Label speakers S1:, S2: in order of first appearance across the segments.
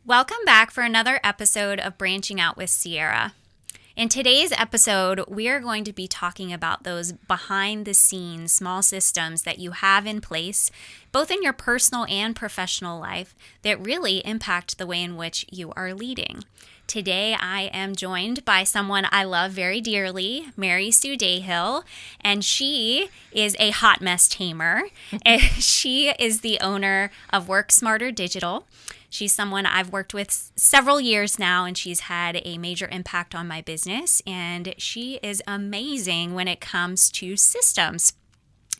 S1: Welcome back for another episode of Branching Out with Sierra. In today's episode, we are going to be talking about those behind the scenes small systems that you have in place, both in your personal and professional life, that really impact the way in which you are leading. Today, I am joined by someone I love very dearly, Mary Sue Dahill, and she is a hot mess tamer. And she is the owner of Work Smarter Digital. She's someone I've worked with several years now, and she's had a major impact on my business, and she is amazing when it comes to systems.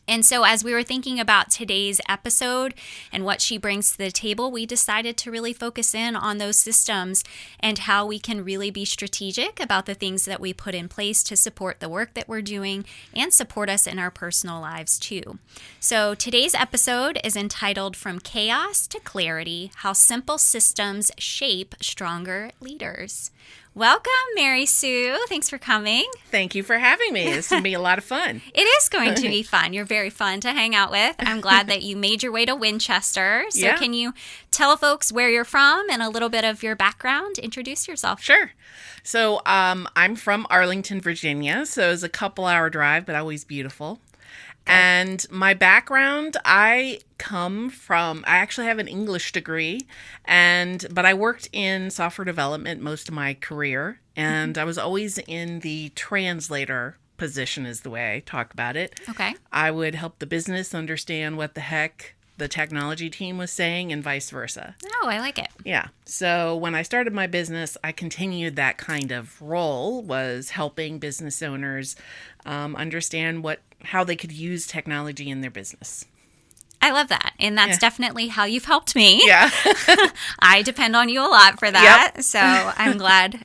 S1: And so as we were thinking about today's episode and what she brings to the table, we decided to really focus in on those systems and how we can really be strategic about the things that we put in place to support the work that we're doing and support us in our personal lives too. So today's episode is entitled From Chaos to Clarity: How Simple Systems Shape Stronger Leaders. Welcome, Mary Sue. Thanks for coming.
S2: Thank you for having me. This is going to be a lot of fun.
S1: It is going to be fun. You're very fun to hang out with. I'm glad that you made your way to Winchester. So Can you tell folks where you're from and a little bit of your background? Introduce yourself.
S2: Sure. So I'm from Arlington, Virginia. So it's a couple-hour drive, but always beautiful. And my background, I actually have an English degree, but I worked in software development most of my career, and I was always in the translator position is the way I talk about it.
S1: Okay.
S2: I would help the business understand what the heck the technology team was saying and vice versa.
S1: Oh, I like it.
S2: Yeah. So when I started my business, I continued that kind of role, was helping business owners understand how they could use technology in their business.
S1: I love that. And that's definitely how you've helped me.
S2: Yeah.
S1: I depend on you a lot for that.
S2: Yep.
S1: So I'm glad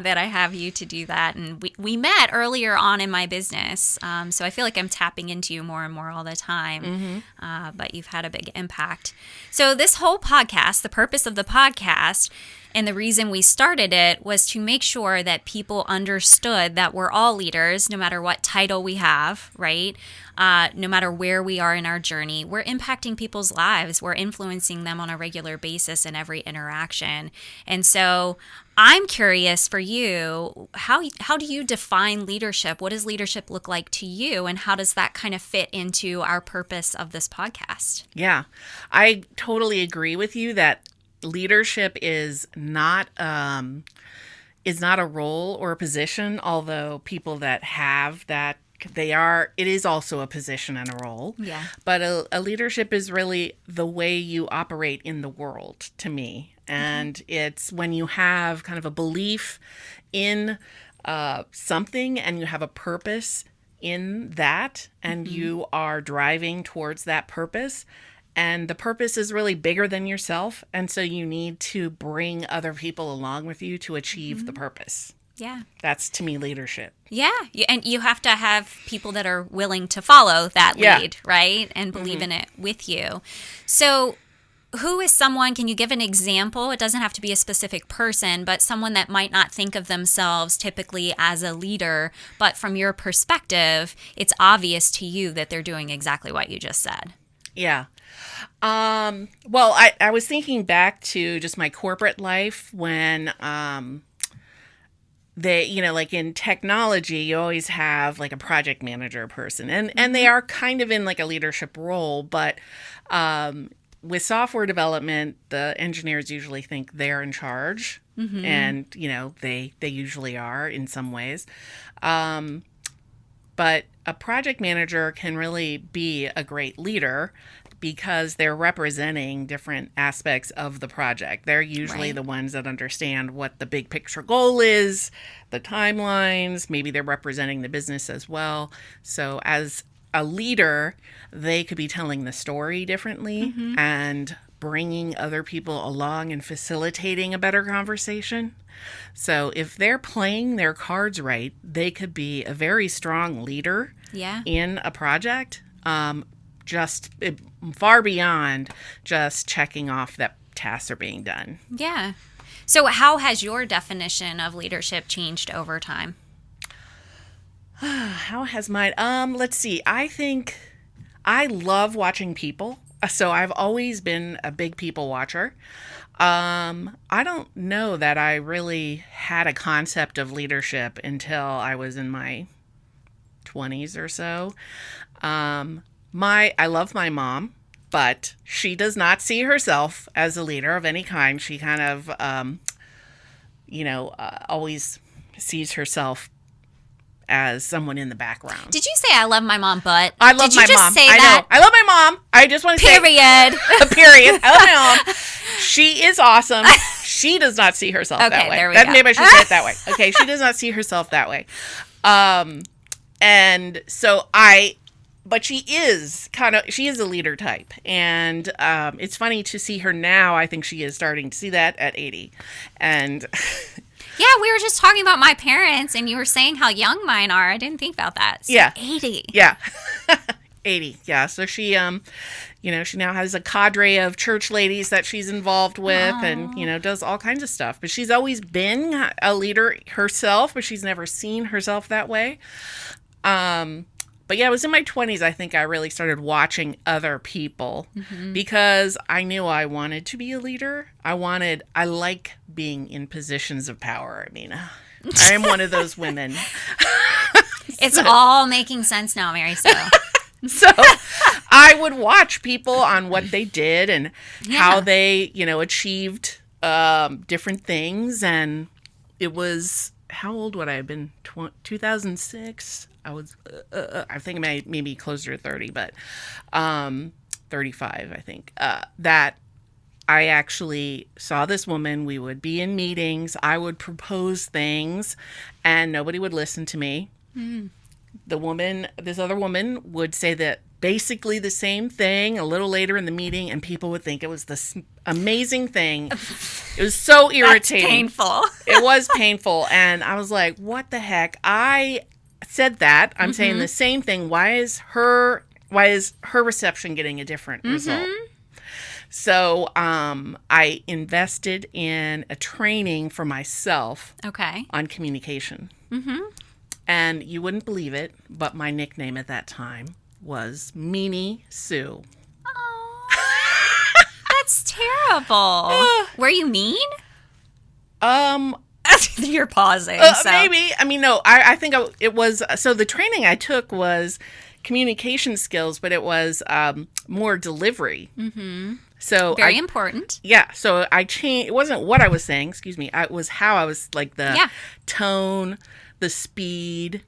S1: that I have you to do that. And we met earlier on in my business. So I feel like I'm tapping into you more and more all the time. Mm-hmm. But you've had a big impact. So this whole podcast, the purpose of the podcast, and the reason we started it was to make sure that people understood that we're all leaders, no matter what title we have, right? No matter where we are in our journey, we're impacting people's lives. We're influencing them on a regular basis in every interaction. And so I'm curious for you, how do you define leadership? What does leadership look like to you? And how does that kind of fit into our purpose of this podcast?
S2: Yeah, I totally agree with you that leadership is not a role or a position, although people that have that, it is also a position and a role.
S1: Yeah.
S2: But a leadership is really the way you operate in the world, to me. And it's when you have kind of a belief in something and you have a purpose in that, and you are driving towards that purpose. And the purpose is really bigger than yourself. And so you need to bring other people along with you to achieve the purpose.
S1: Yeah.
S2: That's, to me, leadership.
S1: Yeah. And you have to have people that are willing to follow that lead, right? And believe in it with you. So who is someone, can you give an example? It doesn't have to be a specific person, but someone that might not think of themselves typically as a leader, but from your perspective, it's obvious to you that they're doing exactly what you just said.
S2: Yeah. Well, I was thinking back to just my corporate life when like in technology, you always have like a project manager person, and they are kind of in like a leadership role, but with software development, the engineers usually think they're in charge, and they usually are in some ways. But a project manager can really be a great leader because they're representing different aspects of the project. They're usually the ones that understand what the big picture goal is, the timelines, maybe they're representing the business as well. So as a leader, they could be telling the story differently and bringing other people along and facilitating a better conversation. So if they're playing their cards right, they could be a very strong leader in a project, just far beyond just checking off that tasks are being done.
S1: Yeah. So how has your definition of leadership changed over time?
S2: How has mine? Let's see. I think I love watching people. So I've always been a big people watcher. I don't know that I really had a concept of leadership until I was in my 20s or so. I love my mom, but she does not see herself as a leader of any kind. She kind of, always sees herself as someone in the background.
S1: Did you say I love my mom, but?
S2: I love my mom.
S1: Did you just say
S2: I
S1: that?
S2: know. I love my mom. I just want to
S1: Period.
S2: say... Period. I love my mom. She is awesome. She does not see herself that way.
S1: There we go.
S2: Maybe I should say it that way. Okay, she does not see herself that way. And so but she is a leader type. And it's funny to see her now. I think she is starting to see that at 80. And...
S1: Yeah, we were just talking about my parents, and you were saying how young mine are. I didn't think about that. So
S2: yeah.
S1: 80.
S2: Yeah. 80. Yeah. So she, she now has a cadre of church ladies that she's involved with. Aww. And, does all kinds of stuff. But she's always been a leader herself, but she's never seen herself that way. But yeah, it was in my 20s, I think I really started watching other people because I knew I wanted to be a leader. I like being in positions of power. I mean, I am one of those women.
S1: It's all making sense now, Mary Sue.
S2: So I would watch people on what they did and how they, achieved different things. And it was, how old would I have been? 2006? I was, I think maybe closer to 30, but 35, I think, that I actually saw this woman. We would be in meetings. I would propose things, and nobody would listen to me. Mm. This other woman would say that basically the same thing a little later in the meeting, and people would think it was this amazing thing. It was so irritating.
S1: That's painful.
S2: It was painful, and I was like, what the heck? I said that. I'm saying the same thing. Why is her reception getting a different result? So I invested in a training for myself on communication. And you wouldn't believe it, but my nickname at that time was Mary Sue.
S1: Oh, that's terrible. Were you mean? You're pausing. So.
S2: Maybe. I mean, no, I think it was... So the training I took was communication skills, but it was more delivery. So
S1: very important.
S2: Yeah. So I changed... It wasn't what I was saying, excuse me. It was how I was, like the tone, the speed.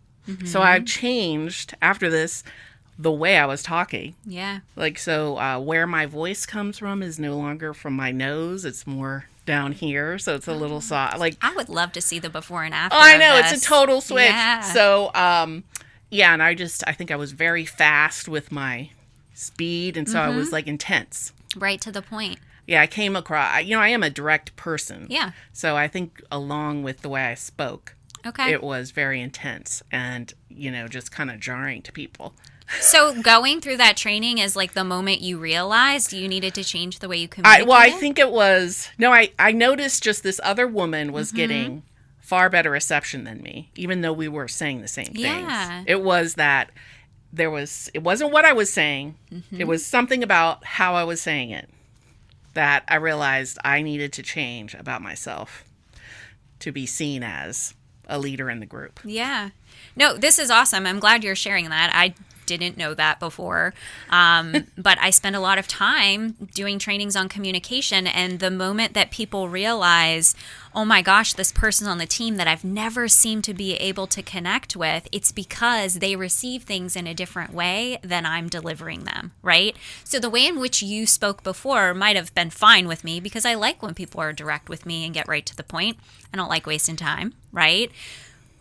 S2: So I changed, after this, the way I was talking. Yeah. Like, so where my voice comes from is no longer from my nose. It's more... down here, so it's a little soft. Like,
S1: I would love to see the before and after.
S2: Oh, I know, it's a total switch.
S1: Yeah.
S2: So, and I think I was very fast with my speed, and so I was like intense.
S1: Right to the point.
S2: Yeah, I came across. I am a direct person.
S1: Yeah.
S2: So I think along with the way I spoke, it was very intense and just kind of jarring to people.
S1: So going through that training is like the moment you realized you needed to change the way you communicate?
S2: I think it was... No, I noticed just this other woman was getting far better reception than me, even though we were saying the same things.
S1: Yeah.
S2: It was that it wasn't what I was saying. It was something about how I was saying it that I realized I needed to change about myself to be seen as a leader in the group.
S1: Yeah. No, this is awesome. I'm glad you're sharing that. I didn't know that before. But I spend a lot of time doing trainings on communication, and the moment that people realize, oh my gosh, this person's on the team that I've never seemed to be able to connect with, it's because they receive things in a different way than I'm delivering them, right? So the way in which you spoke before might have been fine with me because I like when people are direct with me and get right to the point. I don't like wasting time, right?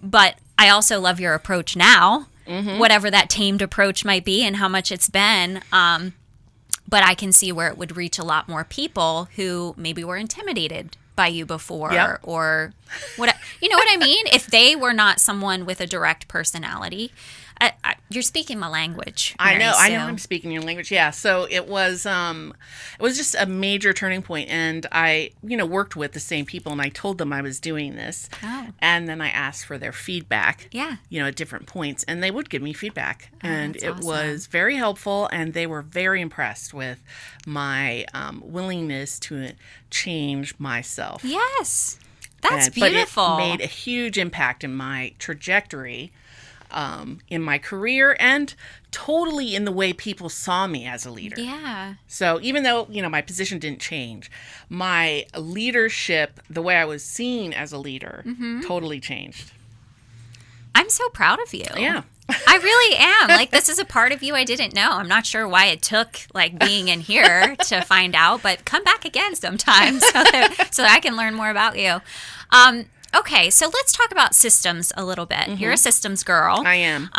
S1: But I also love your approach now, whatever that tamed approach might be and how much it's been. But I can see where it would reach a lot more people who maybe were intimidated by you before or what, you know what I mean? If they were not someone with a direct personality. You're speaking my language.
S2: I know
S1: Mary Sue.
S2: I'm speaking your language. Yeah. So it was just a major turning point, and I, worked with the same people, and I told them I was doing this.
S1: Oh.
S2: And then I asked for their feedback.
S1: Yeah.
S2: At different points, and they would give me feedback, and
S1: that's
S2: it
S1: awesome.
S2: was very helpful, and they were very impressed with my willingness to change myself.
S1: Yes. That's
S2: But
S1: beautiful.
S2: it made a huge impact in my trajectory, in my career, and totally in the way people saw me as a leader.
S1: Yeah.
S2: So even though, my position didn't change, my leadership, the way I was seen as a leader, totally changed.
S1: I'm so proud of you.
S2: Yeah.
S1: I really am. Like, this is a part of you I didn't know. I'm not sure why it took, being in here to find out, but come back again sometime so that I can learn more about you. Okay, so let's talk about systems a little bit. You're a systems girl.
S2: I am.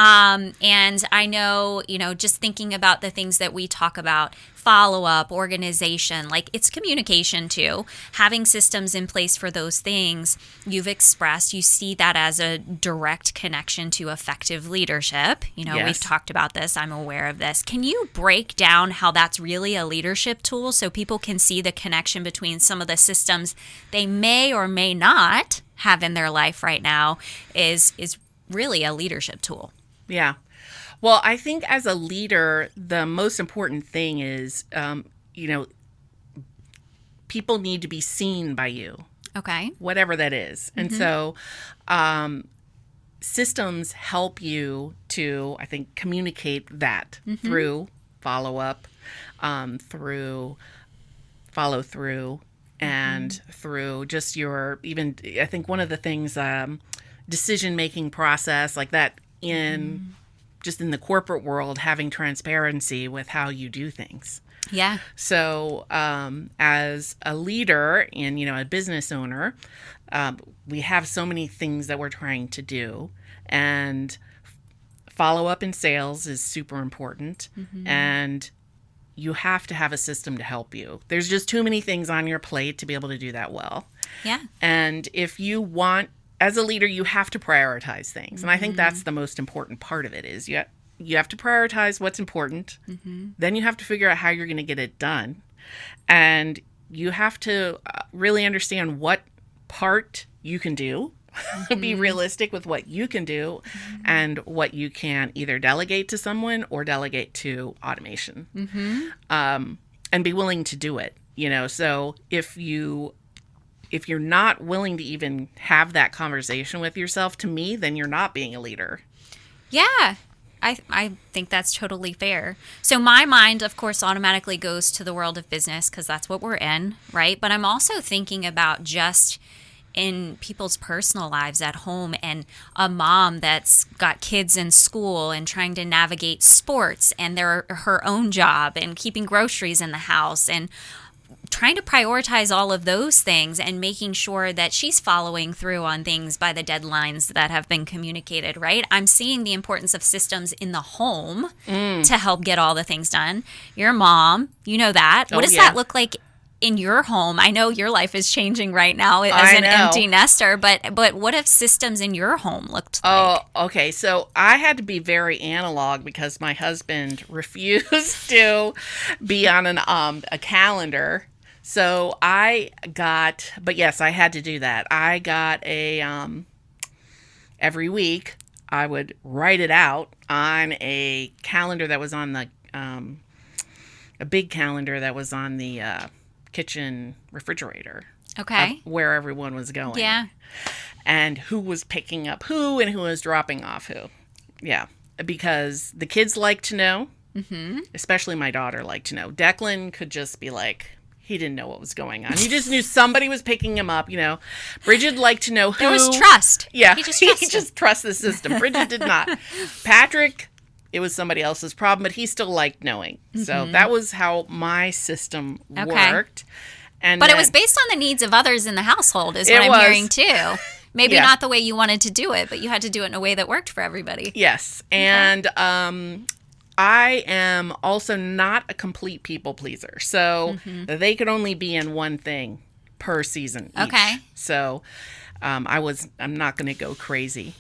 S1: And I know, just thinking about the things that we talk about, follow-up, organization, it's communication too. Having systems in place for those things, you've expressed, you see that as a direct connection to effective leadership.
S2: Yes.
S1: We've talked about this. I'm aware of this. Can you break down how that's really a leadership tool so people can see the connection between some of the systems they may or may not have in their life right now is really a leadership tool?
S2: Yeah. Well, I think as a leader, the most important thing is, people need to be seen by you.
S1: Okay.
S2: Whatever that is. And so systems help you to, I think, communicate that through follow-up, through follow-through, and through just your, even, I think one of the things, decision-making process, like that in just in the corporate world, having transparency with how you do things.
S1: Yeah.
S2: So as a leader and, a business owner, we have so many things that we're trying to do. And follow-up in sales is super important. And you have to have a system to help you. There's just too many things on your plate to be able to do that well.
S1: Yeah.
S2: And if you want, as a leader, you have to prioritize things. And I think that's the most important part of it is you have to prioritize what's important. Then you have to figure out how you're going to get it done. And you have to really understand what part you can do, be realistic with what you can do, and what you can either delegate to someone or delegate to automation. And be willing to do it. So if you're not willing to even have that conversation with yourself, to me, then you're not being a leader.
S1: Yeah, I think that's totally fair. So my mind, of course, automatically goes to the world of business because that's what we're in, right? But I'm also thinking about just in people's personal lives at home, and a mom that's got kids in school and trying to navigate sports and her own job and keeping groceries in the house and trying to prioritize all of those things and making sure that she's following through on things by the deadlines that have been communicated, right? I'm seeing the importance of systems in the home to help get all the things done. You're a mom, you know that. What does that look like in your home? I know your life is changing right now as an empty nester, but what if systems in your home looked like?
S2: Oh, okay. So I had to be very analog because my husband refused to be on a calendar. So but yes, I had to do that. I got every week I would write it out on a calendar that was on the, a big calendar that was on the kitchen refrigerator.
S1: Okay.
S2: Where everyone was going.
S1: Yeah.
S2: And who was picking up who and who was dropping off who. Yeah. Because the kids like to know, especially my daughter liked to know. Declan could just be like, he didn't know what was going on. He just knew somebody was picking him up, Bridget liked to know who.
S1: There was trust.
S2: Yeah.
S1: He just
S2: trusted the system. Bridget did not. Patrick, it was somebody else's problem, but he still liked knowing. So that was how my system worked.
S1: But it was based on the needs of others in the household is what I'm hearing too. Maybe not the way you wanted to do it, but you had to do it in a way that worked for everybody.
S2: Yes. And I am also not a complete people pleaser. So they could only be in one thing per season each.
S1: Okay.
S2: So I'm not going to go crazy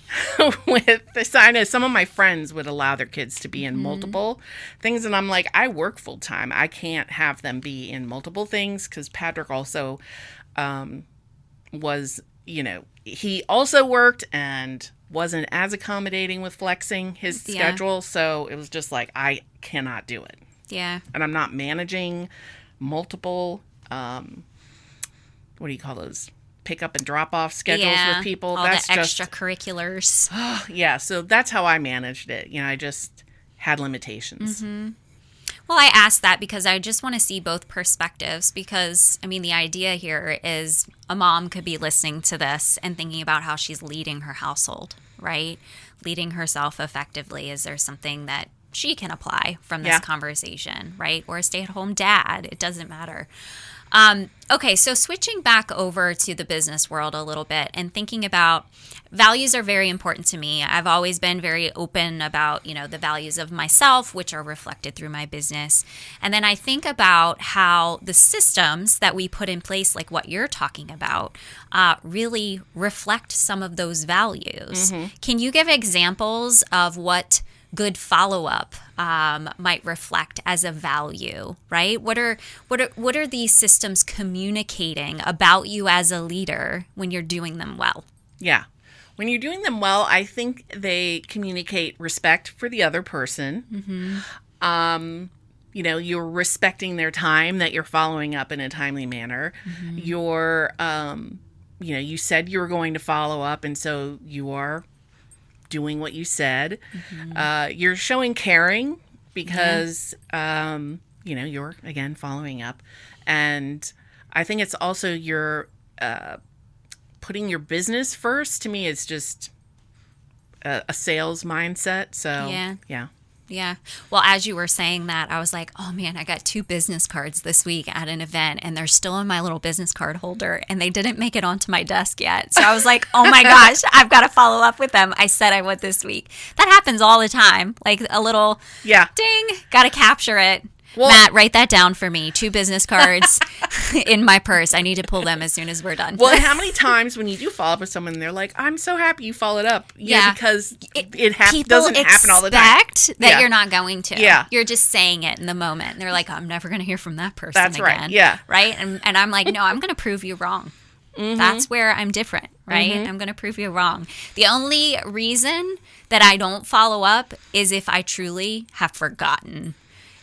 S2: with this. I know some of my friends would allow their kids to be in multiple things. And I'm like, I work full time. I can't have them be in multiple things, because Patrick also was, he also worked and wasn't as accommodating with flexing his schedule. So it was just like, I cannot do it.
S1: Yeah.
S2: And I'm not managing multiple, what do you call those? Pick up and drop off schedules with people.
S1: All
S2: that's
S1: the extracurriculars.
S2: Yeah, so that's how I managed it. I just had limitations.
S1: Well, I asked that because I just want to see both perspectives, because, the idea here is a mom could be listening to this and thinking about how she's leading her household, right? Leading herself effectively. Is there something that she can apply from this conversation, right? Or a stay-at-home dad. It doesn't matter. Okay, so switching back over to the business world a little bit and thinking about values are very important to me. I've always been very open about, the values of myself, which are reflected through my business. And then I think about how the systems that we put in place, like what you're talking about, really reflect some of those values. Can you give examples of what good follow-up might reflect as a value, right? What are these systems communicating about you as a leader when you're doing them well?
S2: Yeah. When you're doing them well, I think they communicate respect for the other person. You're respecting their time, that you're following up in a timely manner. You're, you said you were going to follow up, and so you are doing what you said. You're showing caring because, you're, again, following up. And I think it's also you're putting your business first. To me, it's just a sales mindset. So, yeah.
S1: Yeah. Well, as you were saying that, I was like, oh man, I got 2 business cards this week at an event, and they're still in my little business card holder, and they didn't make it onto my desk yet. So I was like, oh my gosh, I've got to follow up with them. I said I would this week. That happens all the time. Like a little ding, got to capture it. Well, Matt, write that down for me. 2 business cards in my purse. I need to pull them as soon as we're done.
S2: Well, how many times when you do follow up with someone, they're like, I'm so happy you followed up. Yeah, because it doesn't happen all the time.
S1: People expect that you're not going to. Yeah. You're just saying it in the moment. And they're like, I'm never going to hear from that person
S2: That's
S1: again.
S2: Right, yeah.
S1: Right? And I'm like, no, I'm going to prove you wrong. That's where I'm different, right? I'm going to prove you wrong. The only reason that I don't follow up is if I truly have forgotten.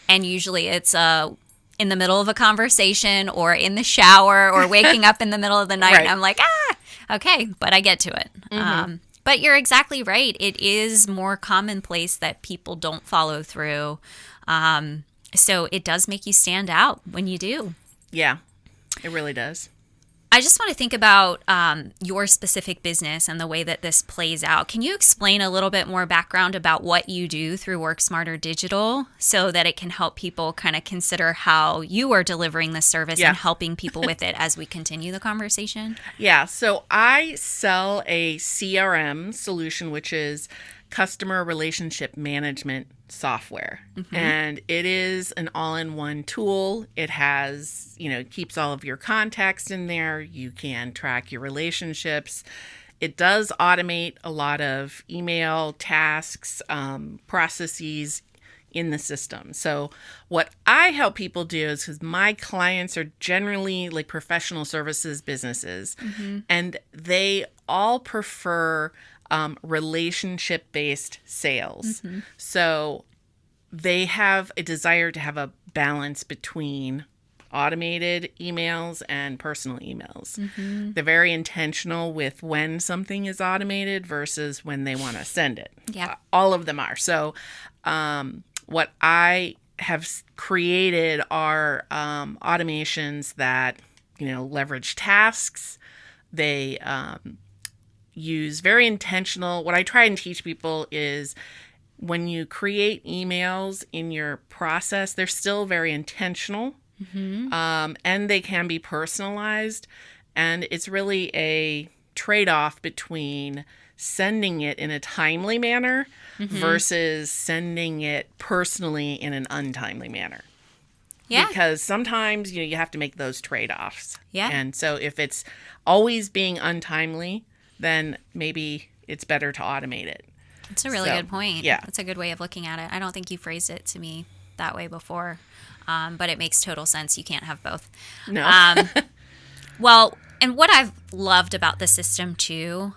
S1: And usually it's in the middle of a conversation or in the shower or waking up in the middle of the night. Right. And I'm like, okay, but I get to it. But you're exactly right. It is more commonplace that people don't follow through. So it does make you stand out when you do.
S2: Yeah, it really does.
S1: I just want to think about your specific business and the way that this plays out. Can you explain a little bit more background about what you do through Work Smarter Digital so that it can help people kind of consider how you are delivering the service and helping people with it as we continue the conversation?
S2: Yeah, so I sell a CRM solution, which is customer relationship management software. And it is an all-in-one tool. It has, it keeps all of your contacts in there. You can track your relationships. It does automate a lot of email tasks, processes in the system. So what I help people do is, because my clients are generally like professional services businesses, and they all prefer relationship-based sales. So they have a desire to have a balance between automated emails and personal emails. They're very intentional with when something is automated versus when they want to send it.
S1: Yeah.
S2: All of them are. So what I have created are automations that, leverage tasks. They use very intentional. What I try and teach people is when you create emails in your process, they're still very intentional, and they can be personalized. And it's really a trade-off between sending it in a timely manner versus sending it personally in an untimely manner.
S1: Yeah.
S2: Because sometimes, you have to make those trade-offs.
S1: Yeah.
S2: And so if it's always being untimely, then maybe it's better to automate it.
S1: That's a really good point.
S2: Yeah.
S1: That's a good way of looking at it. I don't think you phrased it to me that way before, but it makes total sense. You can't have both.
S2: No.
S1: Well, and what I've loved about the system too,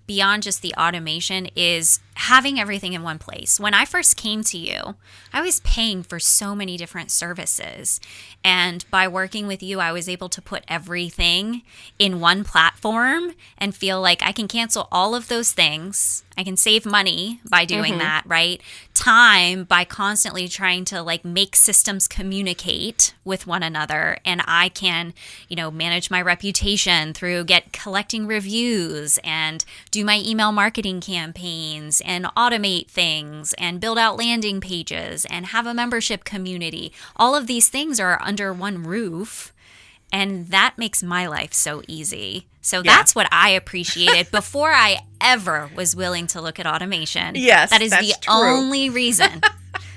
S1: beyond just the automation, is having everything in one place. When I first came to you, I was paying for so many different services. And by working with you, I was able to put everything in one platform and feel like I can cancel all of those things. I can save money by doing that, right? Time by constantly trying to like make systems communicate with one another. And I can, manage my reputation through collecting reviews and do my email marketing campaigns and automate things and build out landing pages and have a membership community. All of these things are under one roof. And that makes my life so easy. So that's what I appreciated before I ever was willing to look at automation.
S2: Yes,
S1: that is
S2: that's
S1: the
S2: true.
S1: only reason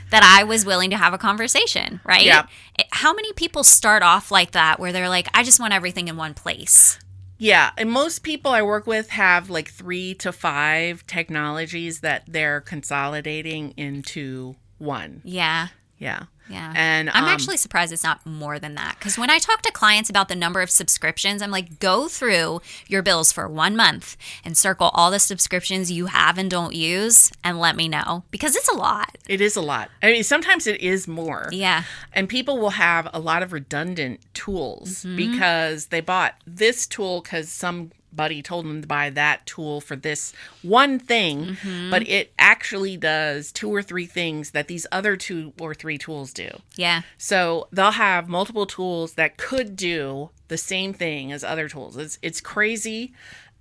S1: that I was willing to have a conversation, right?
S2: Yeah.
S1: How many people start off like that where they're like, I just want everything in one place?
S2: Yeah, and most people I work with have like 3 to 5 technologies that they're consolidating into one.
S1: Yeah.
S2: Yeah.
S1: Yeah.
S2: And
S1: I'm actually surprised it's not more than that. Because when I talk to clients about the number of subscriptions, I'm like, go through your bills for 1 month and circle all the subscriptions you have and don't use and let me know. Because it's a lot.
S2: It is a lot. I mean, sometimes it is more.
S1: Yeah.
S2: And people will have a lot of redundant tools because they bought this tool because somebody told them to buy that tool for this one thing, but it actually does 2 or 3 things that these other 2 or 3 tools do.
S1: Yeah.
S2: So they'll have multiple tools that could do the same thing as other tools. It's crazy,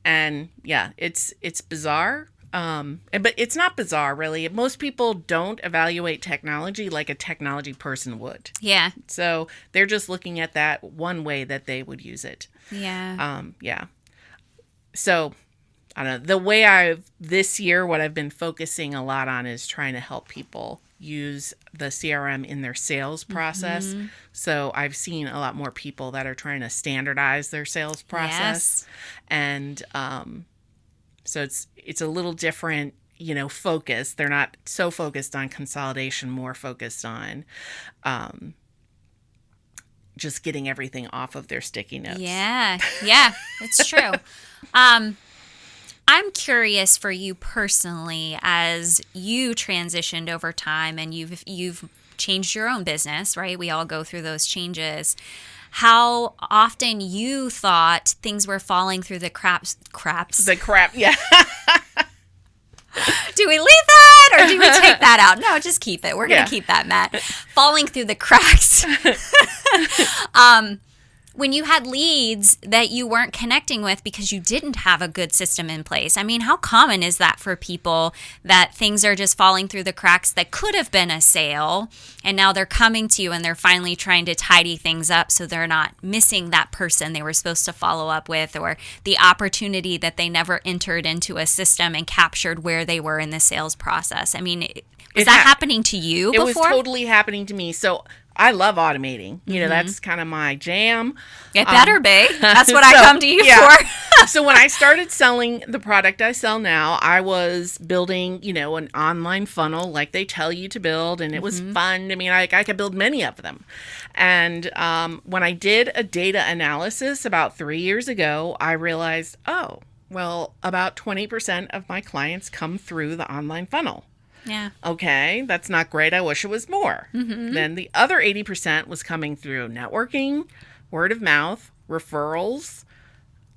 S2: and yeah, it's bizarre. But it's not bizarre, really. Most people don't evaluate technology like a technology person would.
S1: Yeah.
S2: So they're just looking at that one way that they would use it.
S1: Yeah.
S2: Yeah. So, I don't know. The way this year, what I've been focusing a lot on is trying to help people use the CRM in their sales process. So I've seen a lot more people that are trying to standardize their sales process.
S1: Yes.
S2: And so it's a little different, focus. They're not so focused on consolidation, more focused on just getting everything off of their sticky notes.
S1: Yeah. Yeah. It's true. I'm curious for you personally, as you transitioned over time and you've changed your own business, right? We all go through those changes. How often you thought things were falling through the craps?
S2: The crap, yeah.
S1: Do we leave that or do we take that out? No, just keep it. We're going to keep that, Matt. Falling through the cracks. When you had leads that you weren't connecting with because you didn't have a good system in place. I mean, how common is that for people that things are just falling through the cracks that could have been a sale and now they're coming to you and they're finally trying to tidy things up so they're not missing that person they were supposed to follow up with or the opportunity that they never entered into a system and captured where they were in the sales process. I mean, is that happening to you before?
S2: It was totally happening to me. So I love automating. That's kind of my jam.
S1: It better be. That's what I come to you for.
S2: So when I started selling the product I sell now, I was building, an online funnel like they tell you to build, and it was fun. I mean, I could build many of them. And when I did a data analysis about 3 years ago, I realized, about 20% of my clients come through the online funnel.
S1: Yeah.
S2: Okay, that's not great. I wish it was more. Then the other 80% was coming through networking, word of mouth, referrals.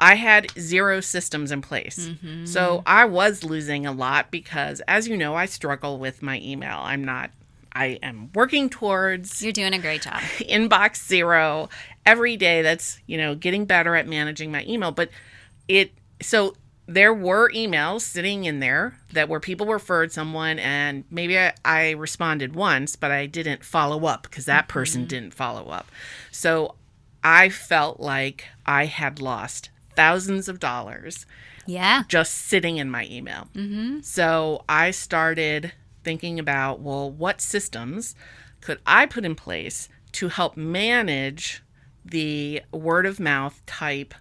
S2: I had 0 systems in place. So I was losing a lot because, as you know, I struggle with my email. I am working towards...
S1: You're doing a great job.
S2: Inbox 0 every day. That's, getting better at managing my email. But so there were emails sitting in there that where people referred someone and maybe I responded once, but I didn't follow up because that person didn't follow up. So I felt like I had lost thousands of dollars just sitting in my email. So I started thinking about, what systems could I put in place to help manage the word of mouth type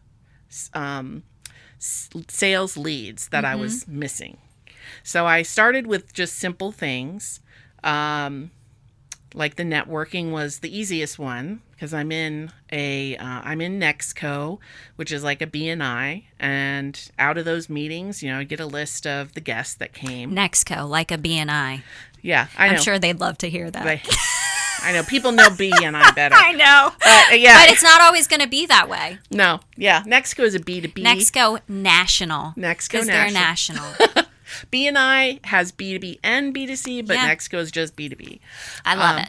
S2: sales leads that I was missing. So I started with just simple things. Like the networking was the easiest one because I'm in Nexco, which is like a BNI, and out of those meetings, I get a list of the guests that came.
S1: Nexco, like a BNI.
S2: Yeah, I know.
S1: I'm sure they'd love to hear that.
S2: I know people know BNI better.
S1: I know.
S2: Yeah.
S1: But it's not always going to be that way.
S2: No. Yeah. Nexco is a B2B.
S1: Nexco National.
S2: Nexco National. Because
S1: they're national.
S2: BNI has B2B and B2C, but Nexco is just B2B.
S1: I love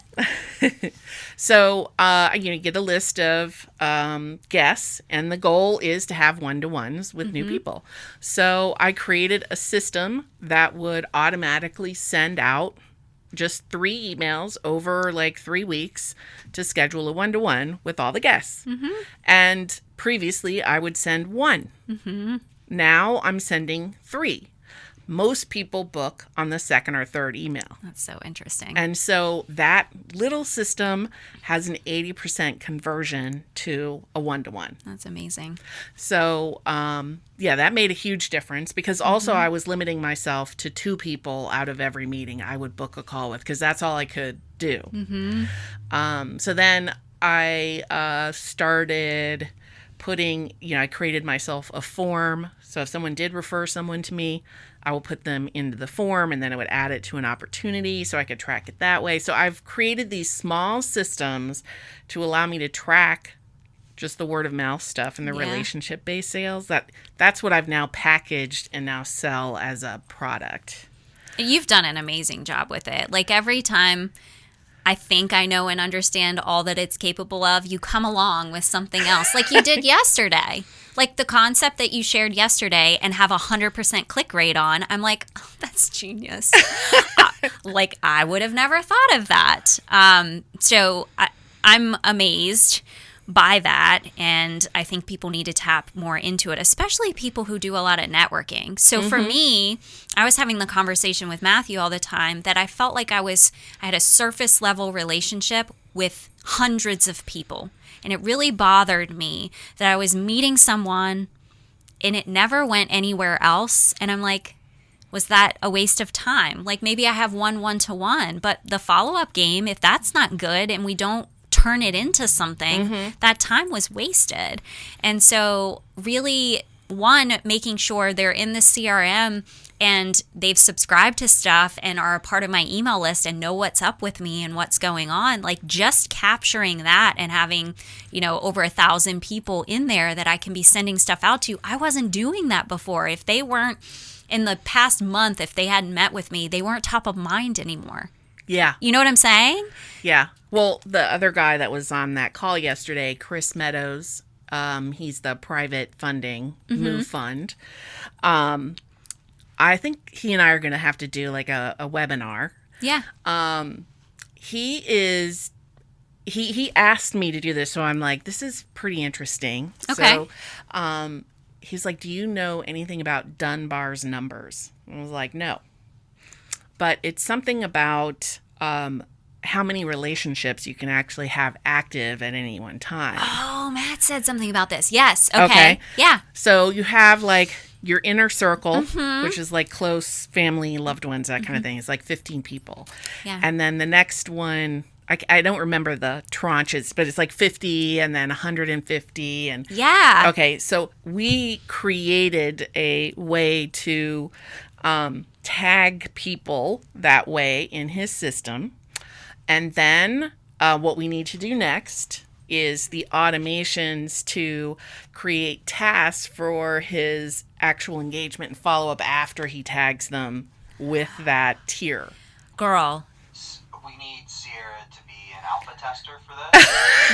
S2: it. So, you get a list of guests, and the goal is to have one-to-ones with new people. So I created a system that would automatically send out just 3 emails over like 3 weeks to schedule a one-to-one with all the guests. And previously, I would send 1. Now I'm sending 3. Most people book on the 2nd or 3rd email.
S1: That's so interesting.
S2: And so that little system has an 80% conversion to a one-to-one.
S1: That's amazing.
S2: So, that made a huge difference because also I was limiting myself to 2 people out of every meeting I would book a call with because that's all I could do. So then I started putting, I created myself a form. So if someone did refer someone to me, I will put them into the form and then I would add it to an opportunity so I could track it that way. So I've created these small systems to allow me to track just the word of mouth stuff and the relationship-based sales. That's what I've now packaged and now sell as a product.
S1: You've done an amazing job with it. Like every time I think I know and understand all that it's capable of, you come along with something else like you did yesterday. Like the concept that you shared yesterday and have 100% click rate on, I'm like, oh, that's genius. Like I would have never thought of that. So I'm amazed by that, and I think people need to tap more into it, especially people who do a lot of networking. So for me, I was having the conversation with Matthew all the time that I felt like I had a surface level relationship with hundreds of people. And it really bothered me that I was meeting someone and it never went anywhere else. And I'm like, was that a waste of time? Like maybe I have one-to-one, but the follow-up game, if that's not good and we don't turn it into something, that time was wasted. And so really, one, making sure they're in the CRM and they've subscribed to stuff and are a part of my email list and know what's up with me and what's going on, like just capturing that and having, over 1,000 people in there that I can be sending stuff out to. I wasn't doing that before. If they weren't in the past month, if they hadn't met with me, they weren't top of mind anymore.
S2: Yeah.
S1: You know what I'm saying?
S2: Yeah. Well, the other guy that was on that call yesterday, Chris Meadows, he's the private funding Move Fund. I think he and I are going to have to do like a webinar.
S1: Yeah.
S2: He asked me to do this, so I'm like, this is pretty interesting.
S1: Okay.
S2: So he's like, do you know anything about Dunbar's numbers? I was like, no. But it's something about how many relationships you can actually have active at any one time.
S1: Oh, Matt said something about this. Yes. Okay. Yeah.
S2: So you have like your inner circle, which is like close family, loved ones, that kind of thing. It's like 15 people.
S1: Yeah.
S2: And then the next one, I don't remember the tranches, but it's like 50 and then 150. And
S1: yeah.
S2: Okay. So we created a way to tag people that way in his system. And then what we need to do next is the automations to create tasks for his actual engagement and follow-up after he tags them with that tier.
S1: Girl.
S3: We need Sierra to be an alpha tester for this.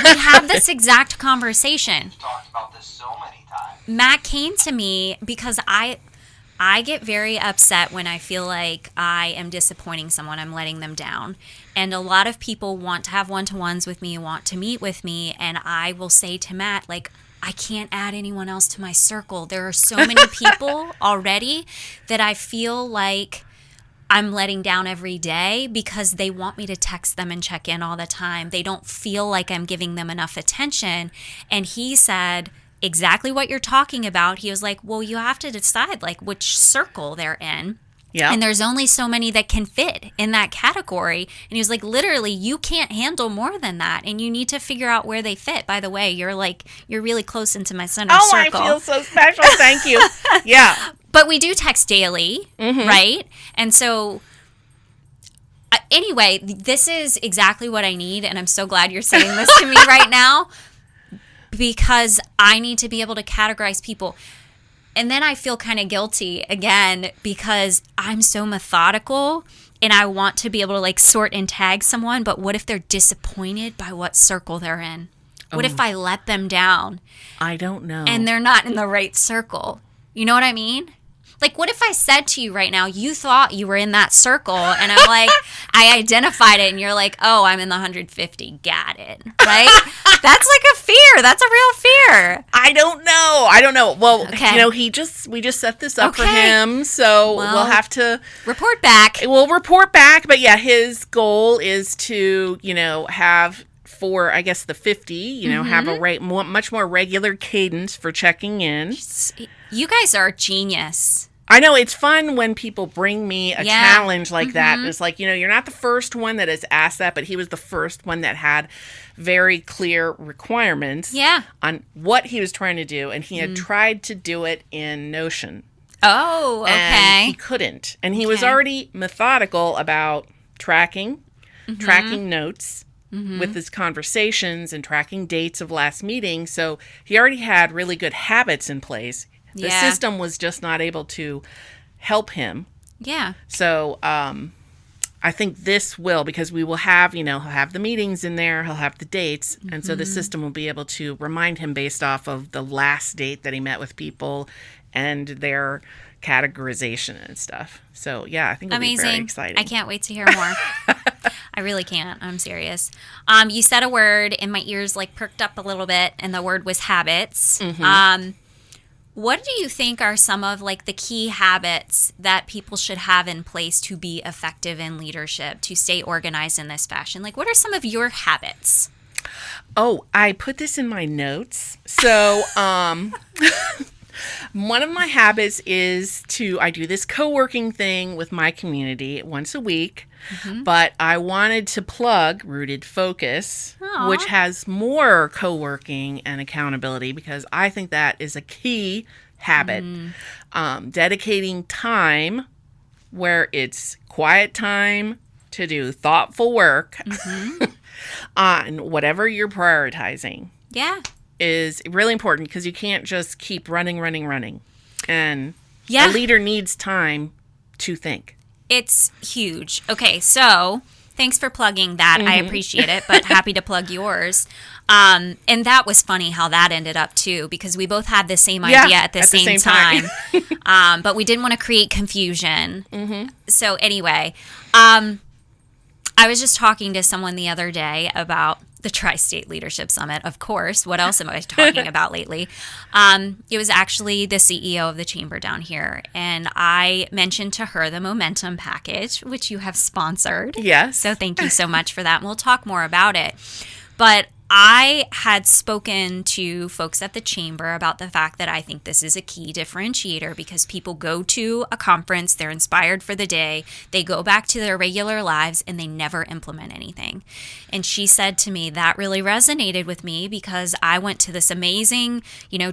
S1: We had this exact conversation.
S3: We've talked about this so many times.
S1: Matt came to me because I get very upset when I feel like I am disappointing someone. I'm letting them down. And a lot of people want to have one-to-ones with me, want to meet with me. And I will say to Matt, like, I can't add anyone else to my circle. There are so many people already that I feel like I'm letting down every day because they want me to text them and check in all the time. They don't feel like I'm giving them enough attention. And he said exactly what you're talking about. He was like, well, you have to decide like which circle they're in.
S2: Yeah.
S1: And there's only so many that can fit in that category. And he was like, literally, you can't handle more than that. And you need to figure out where they fit. By the way, you're really close into my center circle.
S2: I feel so special. Thank you. Yeah.
S1: But we do text daily, right? And so anyway, this is exactly what I need. And I'm so glad you're saying this to me right now, because I need to be able to categorize people. And then I feel kind of guilty again because I'm so methodical and I want to be able to like sort and tag someone. But what if they're disappointed by what circle they're in? What if I let them down?
S2: I don't know.
S1: And they're not in the right circle. You know what I mean? Like, what if I said to you right now, you thought you were in that circle, and I'm like, I identified it, and you're like, oh, I'm in the 150. Got it. Right? That's like a fear. That's a real fear.
S2: I don't know. Well,
S1: Okay.
S2: we just set this up for him, so we'll have to
S1: report back.
S2: We'll report back, but yeah, his goal is to, have for, I guess, the 50, have a much more regular cadence for checking in.
S1: You guys are genius.
S2: I know it's fun when people bring me a challenge like that. It's like, you're not the first one that has asked that, but he was the first one that had very clear requirements on what he was trying to do. And he had tried to do it in Notion.
S1: Oh, okay.
S2: And he couldn't. And he was already methodical about tracking notes with his conversations and tracking dates of last meetings. So he already had really good habits in place. The system was just not able to help him.
S1: Yeah.
S2: So I think this will, because we will have, he'll have the meetings in there, he'll have the dates. And so the system will be able to remind him based off of the last date that he met with people and their categorization and stuff. So, yeah, I think it'll be very exciting.
S1: I can't wait to hear more. I really can't. I'm serious. You said a word and my ears like perked up a little bit, and the word was habits. What do you think are some of like the key habits that people should have in place to be effective in leadership, to stay organized in this fashion? Like, what are some of your habits?
S2: Oh, I put this in my notes. So, one of my habits is I do this co-working thing with my community once a week, but I wanted to plug Rooted Focus, which has more co-working and accountability, because I think that is a key habit. Dedicating time where it's quiet time to do thoughtful work on whatever you're prioritizing.
S1: Yeah.
S2: Is really important, because you can't just keep running. And a leader needs time to think.
S1: It's huge. Okay, so thanks for plugging that. I appreciate it, but happy to plug yours. And that was funny how that ended up too, because we both had the same idea at the same time. But we didn't want to create confusion. So anyway, I was just talking to someone the other day about the Tri-State Leadership Summit, of course. What else am I talking about lately? It was actually the CEO of the chamber down here, and I mentioned to her the Momentum package, which you have sponsored.
S2: Yes.
S1: So thank you so much for that, and we'll talk more about it. But I had spoken to folks at the chamber about the fact that I think this is a key differentiator, because people go to a conference, they're inspired for the day, they go back to their regular lives, and they never implement anything. And she said to me, that really resonated with me, because I went to this amazing,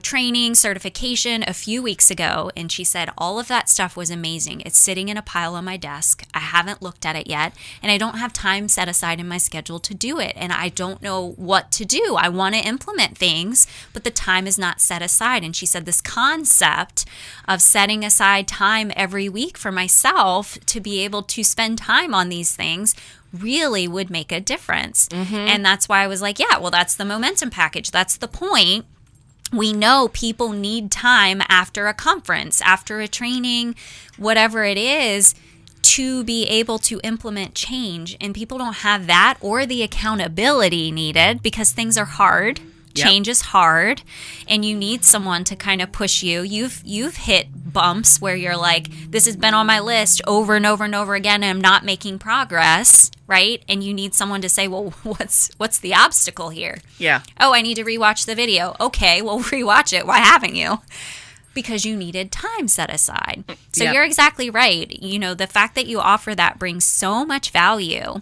S1: training, certification a few weeks ago. And she said, all of that stuff was amazing. It's sitting in a pile on my desk. I haven't looked at it yet. And I don't have time set aside in my schedule to do it. And I don't know what to do. I want to implement things, but the time is not set aside. And she said this concept of setting aside time every week for myself to be able to spend time on these things really would make a difference. And that's why I was like, yeah, well, that's the Momentum package. That's the point. We know people need time after a conference, after a training, whatever it is, to be able to implement change. And people don't have that or the accountability needed, because things are hard.
S2: Yep.
S1: Change is hard, and you need someone to kind of push you. You've hit bumps where you're like, this has been on my list over and over and over again, and I'm not making progress, right? And you need someone to say, well, what's the obstacle here?
S2: Yeah.
S1: Oh, I need to rewatch the video. Okay, well, rewatch it. Why haven't you? Because you needed time set aside. So
S2: Yep.
S1: You're exactly right. The fact that you offer that brings so much value.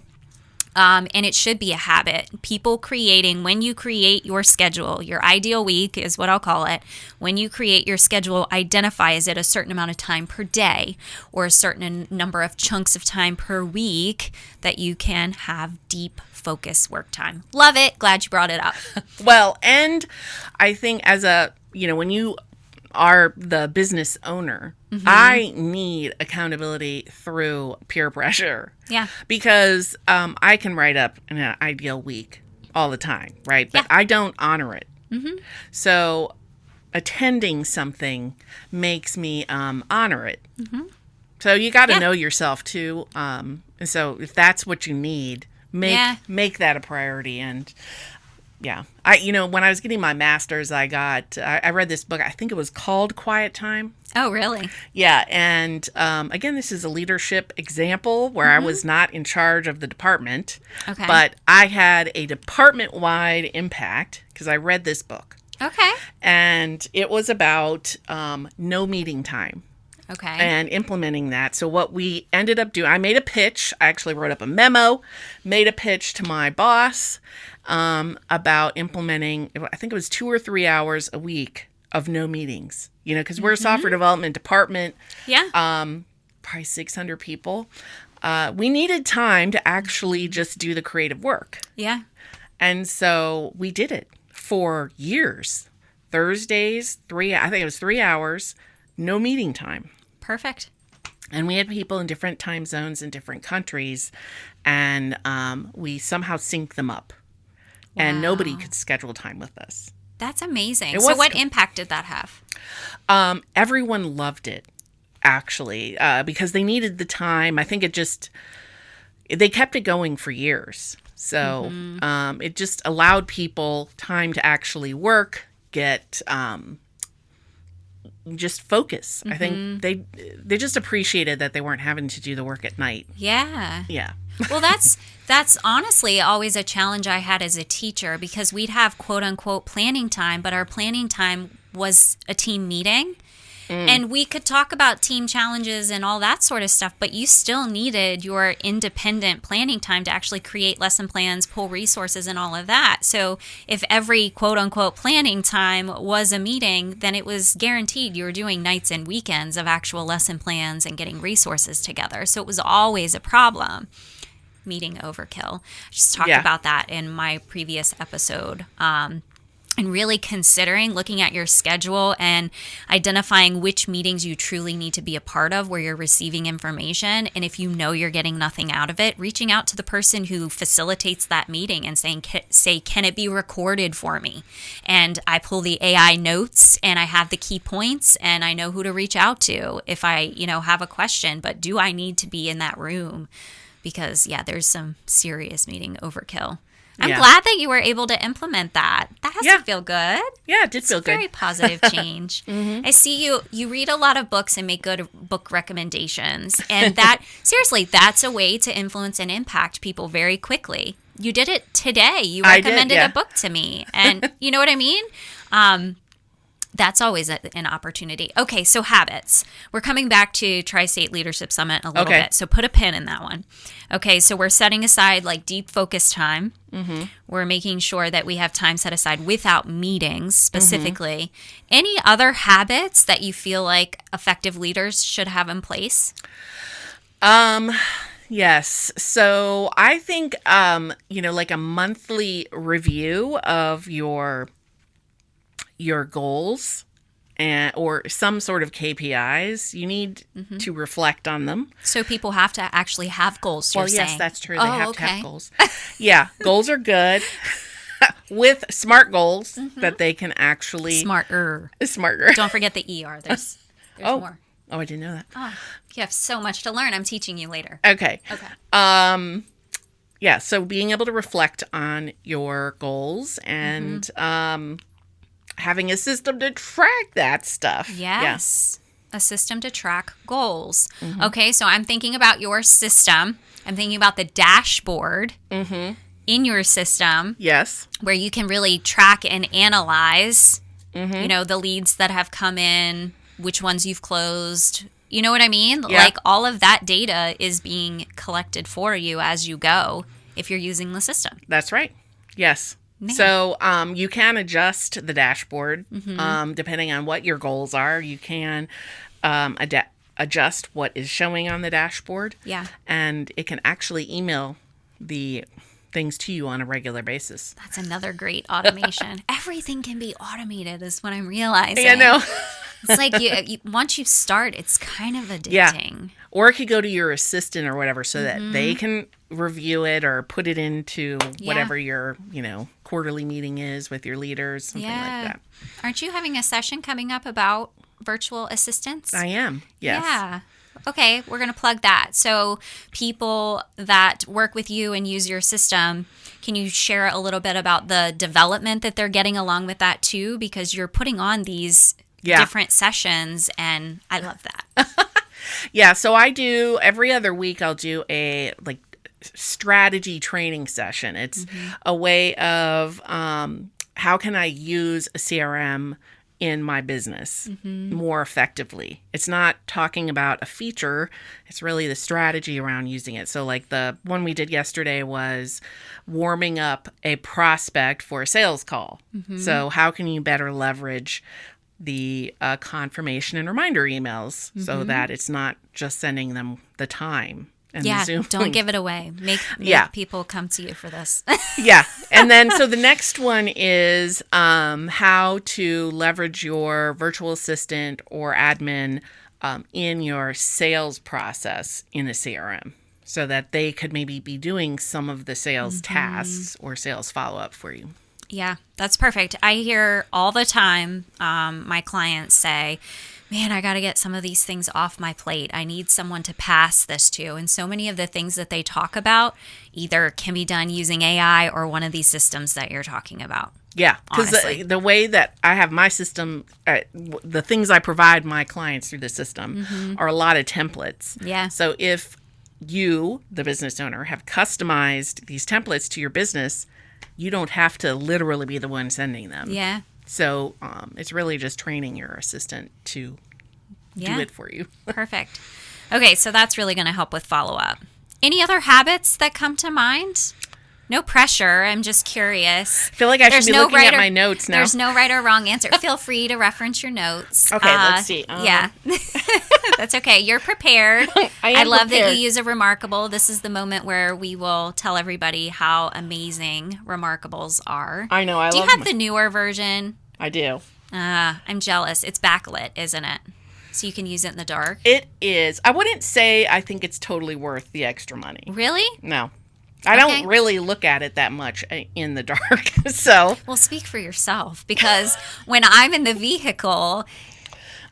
S1: And it should be a habit. When you create your schedule, your ideal week is what I'll call it. When you create your schedule, identify, is it a certain amount of time per day or a certain number of chunks of time per week that you can have deep focus work time. Love it. Glad you brought it up.
S2: Well, and I think when you are the business owner, I need accountability through peer pressure.
S1: Yeah.
S2: Because I can write up an ideal week all the time, right? But
S1: Yeah.
S2: I don't honor it. So attending something makes me honor it. So you got to
S1: Yeah.
S2: know yourself too. And so if that's what you need, make that a priority. And yeah, when I was getting my master's, I read this book. I think it was called Quiet Time.
S1: Oh, really?
S2: Yeah, and again, this is a leadership example where I was not in charge of the department,
S1: Okay.
S2: but I had a department-wide impact because I read this book,
S1: Okay.
S2: and it was about no meeting time
S1: Okay.
S2: and implementing that. So what we ended up doing, I made a pitch. I actually wrote up a memo, made a pitch to my boss about implementing, I think it was 2 or 3 hours a week of no meetings, because we're a software development department,
S1: Yeah.
S2: probably 600 people. We needed time to actually just do the creative work.
S1: Yeah.
S2: And so we did it for years. Thursdays, I think it was 3 hours, no meeting time.
S1: Perfect.
S2: And we had people in different time zones in different countries, and we somehow synced them up. And nobody
S1: Wow.
S2: could schedule time with us.
S1: That's amazing.
S2: It
S1: So
S2: was
S1: what
S2: co-
S1: impact did that have?
S2: Everyone loved it, actually, because they needed the time. I think they kept it going for years. So it just allowed people time to actually work, get just focus. I think they just appreciated that they weren't having to do the work at night.
S1: Yeah.
S2: Yeah.
S1: Well, that's honestly always a challenge I had as a teacher, because we'd have quote unquote planning time, but our planning time was a team meeting. And we could talk about team challenges and all that sort of stuff, but you still needed your independent planning time to actually create lesson plans, pull resources, and all of that. So if every quote unquote planning time was a meeting, then it was guaranteed you were doing nights and weekends of actual lesson plans and getting resources together. So it was always a problem. Meeting overkill. I just talked about that in my previous episode. And really considering looking at your schedule and identifying which meetings you truly need to be a part of where you're receiving information. And if you know you're getting nothing out of it, reaching out to the person who facilitates that meeting and say, can it be recorded for me? And I pull the AI notes and I have the key points and I know who to reach out to if I, have a question. But do I need to be in that room? Because, there's some serious meeting overkill. I'm glad that you were able to implement that. That has to feel good.
S2: Yeah, it did feel good.
S1: Very positive change. I see you read a lot of books and make good book recommendations. And seriously, that's a way to influence and impact people very quickly. You did it today. You recommended a book to me. And you know what I mean? That's always an opportunity. Okay, so habits. We're coming back to Tri-State Leadership Summit in a little bit, so put a pin in that one. Okay, so we're setting aside deep focus time. We're making sure that we have time set aside without meetings specifically. Any other habits that you feel like effective leaders should have in place?
S2: Yes. So I think, a monthly review of your goals or some sort of KPIs, you need to reflect on them.
S1: So people have to actually have goals, you're saying?
S2: Yes, that's true. They have to have goals. Yeah, goals are good. With SMART goals that they can actually...
S1: Smarter. Don't forget the ER. There's more.
S2: Oh, I didn't know that.
S1: Oh, you have so much to learn. I'm teaching you later.
S2: Okay. Yeah, so being able to reflect on your goals and having a system to track that stuff.
S1: Yes. A system to track goals. Okay, so I'm thinking about your system. I'm thinking about the dashboard in your system.
S2: Yes.
S1: Where you can really track and analyze, the leads that have come in, which ones you've closed. You know what I mean?
S2: Yeah.
S1: Like all of that data is being collected for you as you go if you're using the system.
S2: That's right. Yes.
S1: Man.
S2: So you can adjust the dashboard depending on what your goals are. You can adjust what is showing on the dashboard.
S1: Yeah.
S2: And it can actually email the things to you on a regular basis.
S1: That's another great automation. Everything can be automated is what I'm realizing.
S2: I know.
S1: It's like once you start, it's kind of addicting.
S2: Or it could go to your assistant or whatever so that they can review it or put it into whatever your, quarterly meeting is with your leaders, something like that.
S1: Aren't you having a session coming up about virtual assistants?
S2: I am, yes.
S1: Yeah. Okay, we're going to plug that. So people that work with you and use your system, can you share a little bit about the development that they're getting along with that too? Because you're putting on these different sessions, and I love that.
S2: Yeah, so I do every other week. I'll do a strategy training session. It's a way of how can I use a CRM in my business more effectively. It's not talking about a feature. It's really the strategy around using it. So like the one we did yesterday was warming up a prospect for a sales call. So how can you better leverage the confirmation and reminder emails so that it's not just sending them the time and the Zoom
S1: don't
S2: link.
S1: give it away. Make people come to you for this.
S2: And then so the next one is how to leverage your virtual assistant or admin in your sales process in a CRM so that they could maybe be doing some of the sales tasks or sales follow-up for you.
S1: Yeah, that's perfect. I hear all the time my clients say, man, I got to get some of these things off my plate. I need someone to pass this to. And so many of the things that they talk about either can be done using AI or one of these systems that you're talking about.
S2: Yeah, because the way that I have my system, the things I provide my clients through the system are a lot of templates.
S1: Yeah.
S2: So if you, the business owner, have customized these templates to your business, you don't have to literally be the one sending them.
S1: Yeah.
S2: So it's really just training your assistant to do it for you.
S1: Perfect. Okay, so that's really going to help with follow-up. Any other habits that come to mind? No pressure. I'm just curious.
S2: I feel like I should be looking at my notes now.
S1: There's no right or wrong answer. Feel free to reference your notes.
S2: Okay, let's see.
S1: Yeah. That's okay. You're prepared. I love that you use a Remarkable. This is the moment where we will tell everybody how amazing Remarkables are.
S2: I know.
S1: Do you have the newer version?
S2: I do.
S1: I'm jealous. It's backlit, isn't it? So you can use it in the dark?
S2: It is. I wouldn't say I think it's totally worth the extra money.
S1: Really?
S2: No. I don't really look at it that much in the dark. So,
S1: well, speak for yourself, because when I'm in the vehicle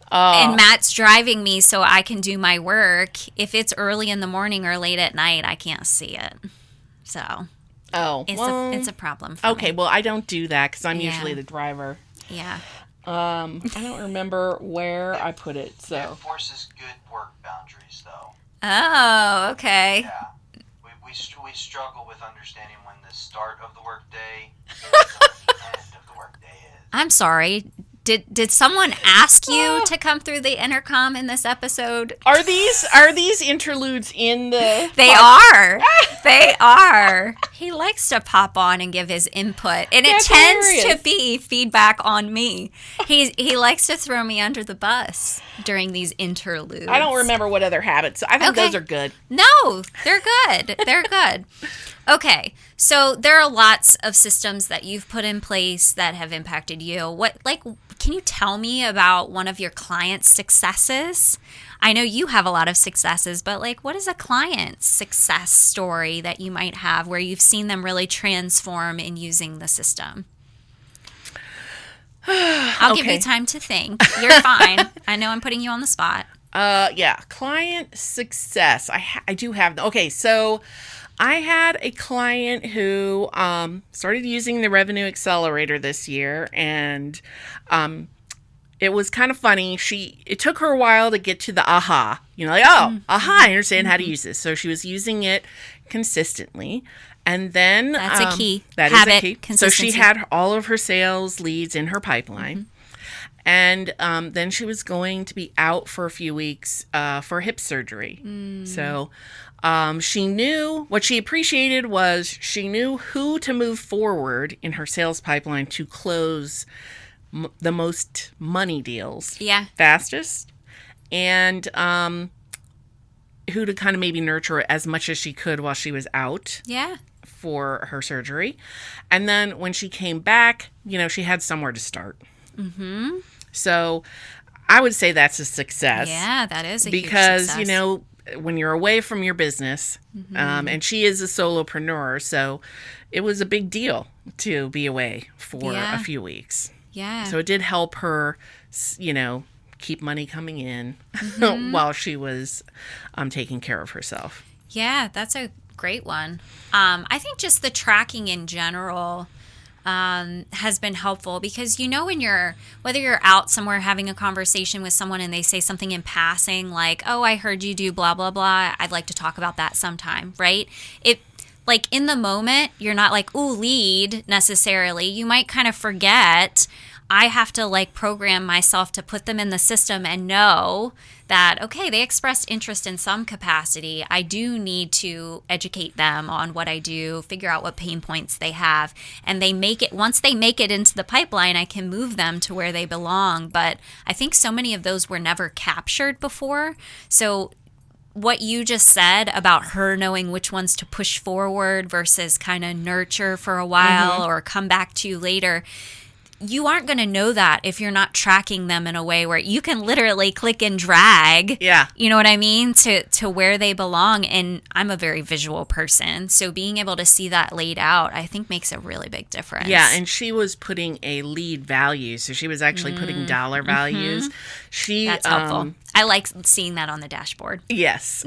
S1: and Matt's driving me so I can do my work, if it's early in the morning or late at night, I can't see it. So, it's a problem for me.
S2: Well, I don't do that because I'm usually the driver.
S1: Yeah.
S2: I don't remember where I put it. So
S3: it enforces good work boundaries, though.
S1: Oh, okay.
S3: Yeah. We struggle with understanding when the start of the workday is and the end of the workday is.
S1: I'm sorry. Did someone ask you to come through the intercom in this episode?
S2: Are these interludes in the?
S1: They are. They are. He likes to pop on and give his input, and it tends to be feedback on me. He likes to throw me under the bus during these interludes.
S2: I don't remember what other habits. I think those are good.
S1: No, they're good. They're good. Okay, so there are lots of systems that you've put in place that have impacted you. Can you tell me about one of your clients' successes? I know you have a lot of successes, but what is a client's success story that you might have where you've seen them really transform in using the system? I'll give you time to think. You're fine. I know I'm putting you on the spot.
S2: Yeah, client success. I do have. Okay, so I had a client who started using the Revenue Accelerator this year, and it was kind of funny. It took her a while to get to the aha. I understand how to use this. So she was using it consistently. And then
S1: that's a key.
S2: That
S1: Habit,
S2: is a key. So she had all of her sales leads in her pipeline. And then she was going to be out for a few weeks for hip surgery. So she knew what she appreciated was she knew who to move forward in her sales pipeline to close the most money deals fastest, and who to kind of maybe nurture as much as she could while she was out for her surgery. And then when she came back, she had somewhere to start. So I would say that's a success.
S1: Yeah, that is a huge
S2: because,
S1: success.
S2: When you're away from your business, and she is a solopreneur, so it was a big deal to be away for a few weeks.
S1: Yeah.
S2: So it did help her, keep money coming in while she was taking care of herself.
S1: Yeah, that's a great one. I think just the tracking in general has been helpful because whether you're out somewhere having a conversation with someone and they say something in passing like, oh, I heard you do blah, blah, blah. I'd like to talk about that sometime, right? Like in the moment, you're not like, ooh, lead necessarily. You might kind of forget. I have to like program myself to put them in the system and know that, okay, they expressed interest in some capacity. I do need to educate them on what I do, figure out what pain points they have. And once they make it into the pipeline, I can move them to where they belong. But I think so many of those were never captured before. So what you just said about her knowing which ones to push forward versus kind of nurture for a while or come back to later, you aren't going to know that if you're not tracking them in a way where you can literally click and drag.
S2: Yeah.
S1: You know what I mean? To where they belong. And I'm a very visual person. So being able to see that laid out, I think makes a really big difference.
S2: Yeah. And she was putting a lead value. So she was actually putting dollar values.
S1: That's helpful. I like seeing that on the dashboard.
S2: Yes.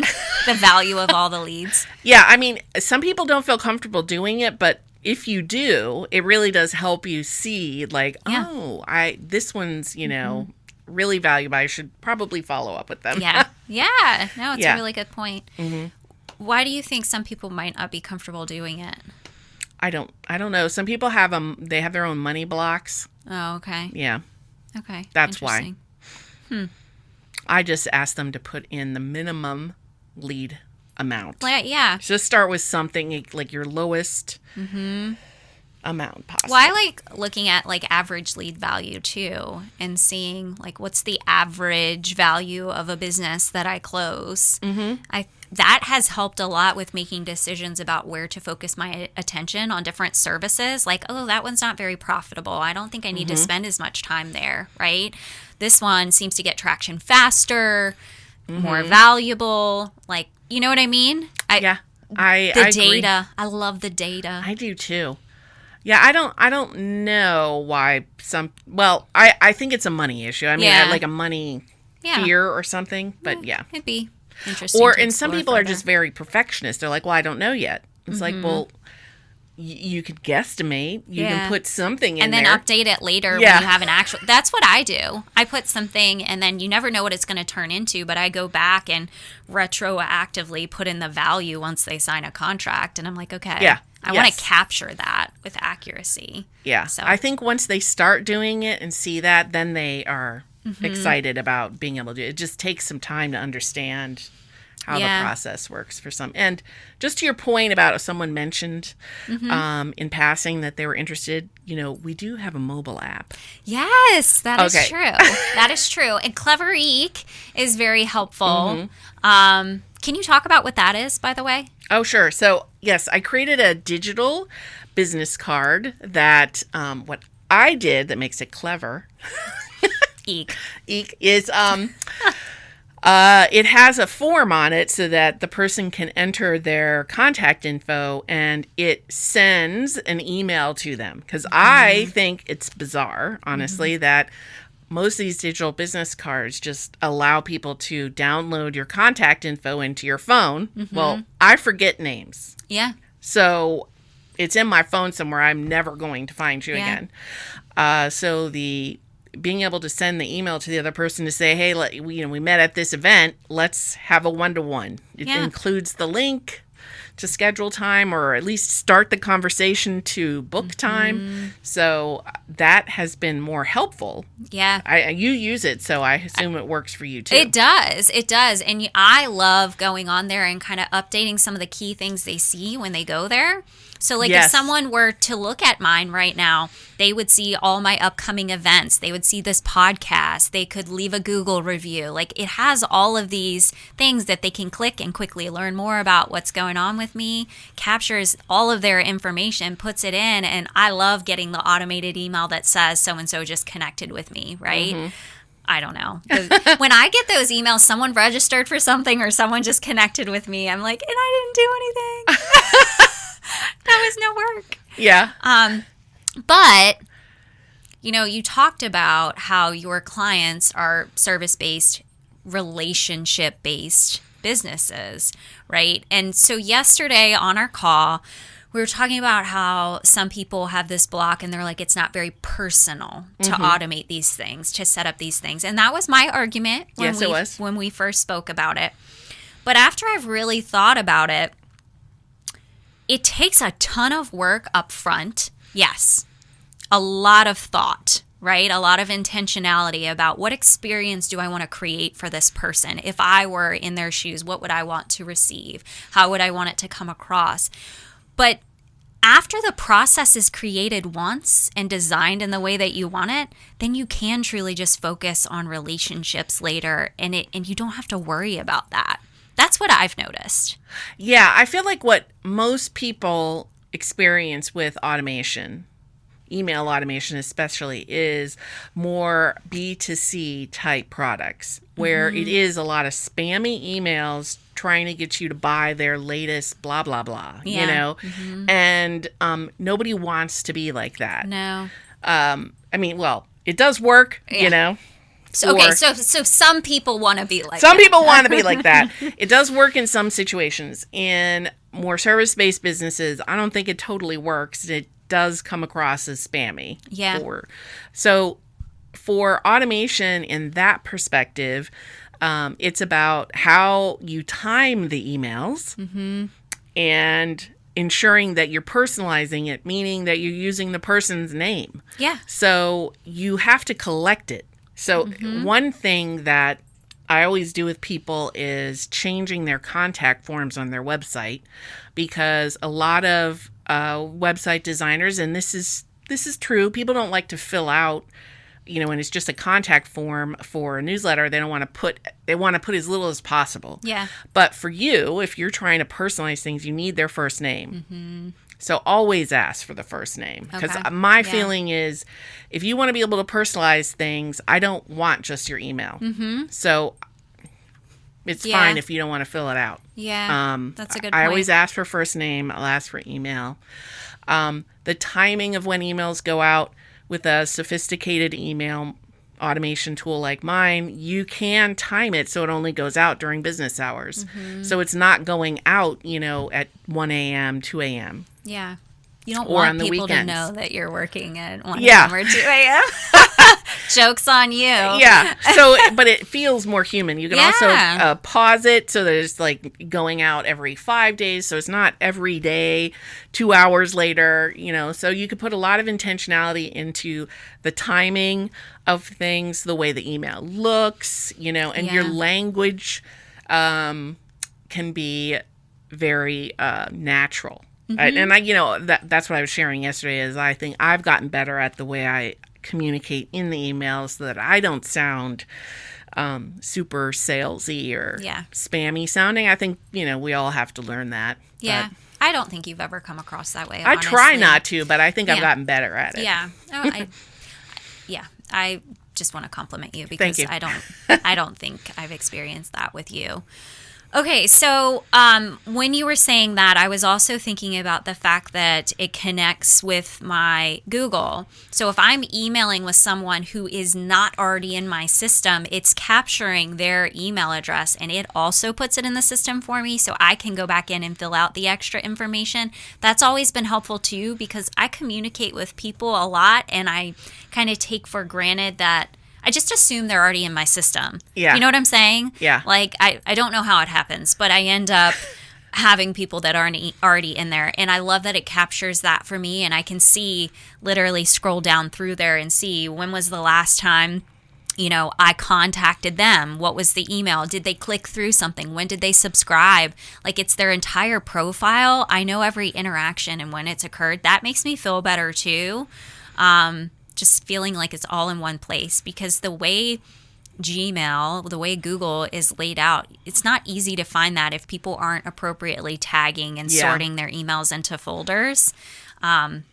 S1: The value of all the leads.
S2: Yeah. I mean, some people don't feel comfortable doing it, but if you do, it really does help you see like, this one's, really valuable. I should probably follow up with them.
S1: Yeah. Yeah. No, it's a really good point. Why do you think some people might not be comfortable doing it?
S2: I don't know. Some people have they have their own money blocks.
S1: Oh, okay.
S2: Yeah.
S1: Okay.
S2: That's why. I just ask them to put in the minimum lead amount.
S1: Yeah.
S2: Just start with something like your lowest amount possible.
S1: Well, I like looking at like average lead value too and seeing like what's the average value of a business that I close. That has helped a lot with making decisions about where to focus my attention on different services. Like, oh, that one's not very profitable. I don't think I need to spend as much time there, right? This one seems to get traction faster, more valuable. Like, you know what I mean? I
S2: data.
S1: Agree. I love the data.
S2: I do too. Yeah, I don't know why I think it's a money issue. I mean, I like a money fear or something, but
S1: it'd be interesting.
S2: And some people are just very perfectionist. They're like, well, I don't know yet. It's like, well, you could guesstimate. You can put something in
S1: and then
S2: there.
S1: update it later when you have an actual. That's what I do. I put something, and then you never know what it's going to turn into. But I go back and retroactively put in the value once they sign a contract, and I'm like, okay, I want to capture that with accuracy.
S2: Yeah.
S1: So
S2: I think once they start doing it and see that, then they are excited about being able to do it. It just takes some time to understand how the process works for some. And just to your point about someone mentioned in passing that they were interested, we do have a mobile app.
S1: Yes, that is true. That is true. And Clever Eek is very helpful. Can you talk about what that is, by the way?
S2: Oh, sure. So, yes, I created a digital business card that what I did that makes it clever.
S1: Eek
S2: is it has a form on it so that the person can enter their contact info and it sends an email to them. Because I think it's bizarre, honestly, that most of these digital business cards just allow people to download your contact info into your phone. Well, I forget names.
S1: Yeah.
S2: So it's in my phone somewhere. I'm never going to find you again. So the being able to send the email to the other person to say, hey, we met at this event. Let's have a one-to-one. It includes the link to schedule time, or at least start the conversation to book time. So that has been more helpful.
S1: Yeah.
S2: You use it, so I assume it works for you too.
S1: It does. It does. And I love going on there and kind of updating some of the key things they see when they go there. So like if someone were to look at mine right now, they would see all my upcoming events. They would see this podcast. They could leave a Google review. Like it has all of these things that they can click and quickly learn more about what's going on with me, captures all of their information, puts it in. And I love getting the automated email that says so-and-so just connected with me, right? I don't know. When I get those emails, someone registered for something or someone just connected with me, I'm like, and I didn't do anything. That was no work.
S2: Yeah.
S1: But, you talked about how your clients are service-based, relationship-based businesses, right? And so yesterday on our call, we were talking about how some people have this block and they're like, it's not very personal to automate these things, to set up these things. And that was my argument when we first spoke about it. But after I've really thought about it, it takes a ton of work up front. Yes. A lot of thought, right? A lot of intentionality about what experience do I want to create for this person? If I were in their shoes, what would I want to receive? How would I want it to come across? But after the process is created once and designed in the way that you want it, then you can truly just focus on relationships later, and you don't have to worry about that. That's what I've noticed.
S2: Yeah, I feel like what most people experience with automation, email automation especially, is more B2C type products where it is a lot of spammy emails trying to get you to buy their latest blah, blah, blah, and nobody wants to be like that.
S1: No.
S2: It does work,
S1: So some people want to be like
S2: some people want to be like that. It does work in some situations. In more service-based businesses, I don't think it totally works. It does come across as spammy.
S1: Yeah.
S2: So for automation in that perspective, it's about how you time the emails and ensuring that you're personalizing it, meaning that you're using the person's name.
S1: Yeah.
S2: So you have to collect it. So one thing that I always do with people is changing their contact forms on their website, because a lot of website designers, and this is true, people don't like to fill out, when it's just a contact form for a newsletter, they want to put as little as possible.
S1: Yeah.
S2: But for you, if you're trying to personalize things, you need their first name. So always ask for the first name, because my feeling is if you want to be able to personalize things, I don't want just your email. So it's fine if you don't want to fill it out.
S1: Yeah, that's a good point.
S2: I always ask for first name. I'll ask for email. The timing of when emails go out with a sophisticated email automation tool like mine, you can time it so it only goes out during business hours. So it's not going out, at 1 a.m., 2 a.m.
S1: Yeah. You don't want people to know that you're working at 1
S2: Yeah.
S1: a.m. or 2 a.m. Joke's on you.
S2: Yeah. So, but it feels more human. You can also pause it so that it's like going out every 5 days. So it's not every day, 2 hours later, so you could put a lot of intentionality into the timing of things, the way the email looks, and your language can be very natural. And that's what I was sharing yesterday is I think I've gotten better at the way I communicate in the emails so that I don't sound super salesy or spammy sounding. I think, we all have to learn that.
S1: Yeah. I don't think you've ever come across that way,
S2: I
S1: honestly.
S2: try not to, but I think I've gotten better at it.
S1: Yeah. I just want to compliment you because
S2: Thank you.
S1: I don't think I've experienced that with you. Okay, so when you were saying that, I was also thinking about the fact that it connects with my Google. So if I'm emailing with someone who is not already in my system, it's capturing their email address and it also puts it in the system for me so I can go back in and fill out the extra information. That's always been helpful too because I communicate with people a lot and I kind of take for granted that I just assume they're already in my system.
S2: Yeah.
S1: You know what I'm saying?
S2: Yeah.
S1: Like, I don't know how it happens, but I end up having people that aren't already in there. And I love that it captures that for me. And I can see, literally scroll down through there and see when was the last time, I contacted them. What was the email? Did they click through something? When did they subscribe? Like, it's their entire profile. I know every interaction and when it's occurred. That makes me feel better too. Just feeling like it's all in one place because the way Gmail, the way Google is laid out, it's not easy to find that if people aren't appropriately tagging and sorting their emails into folders.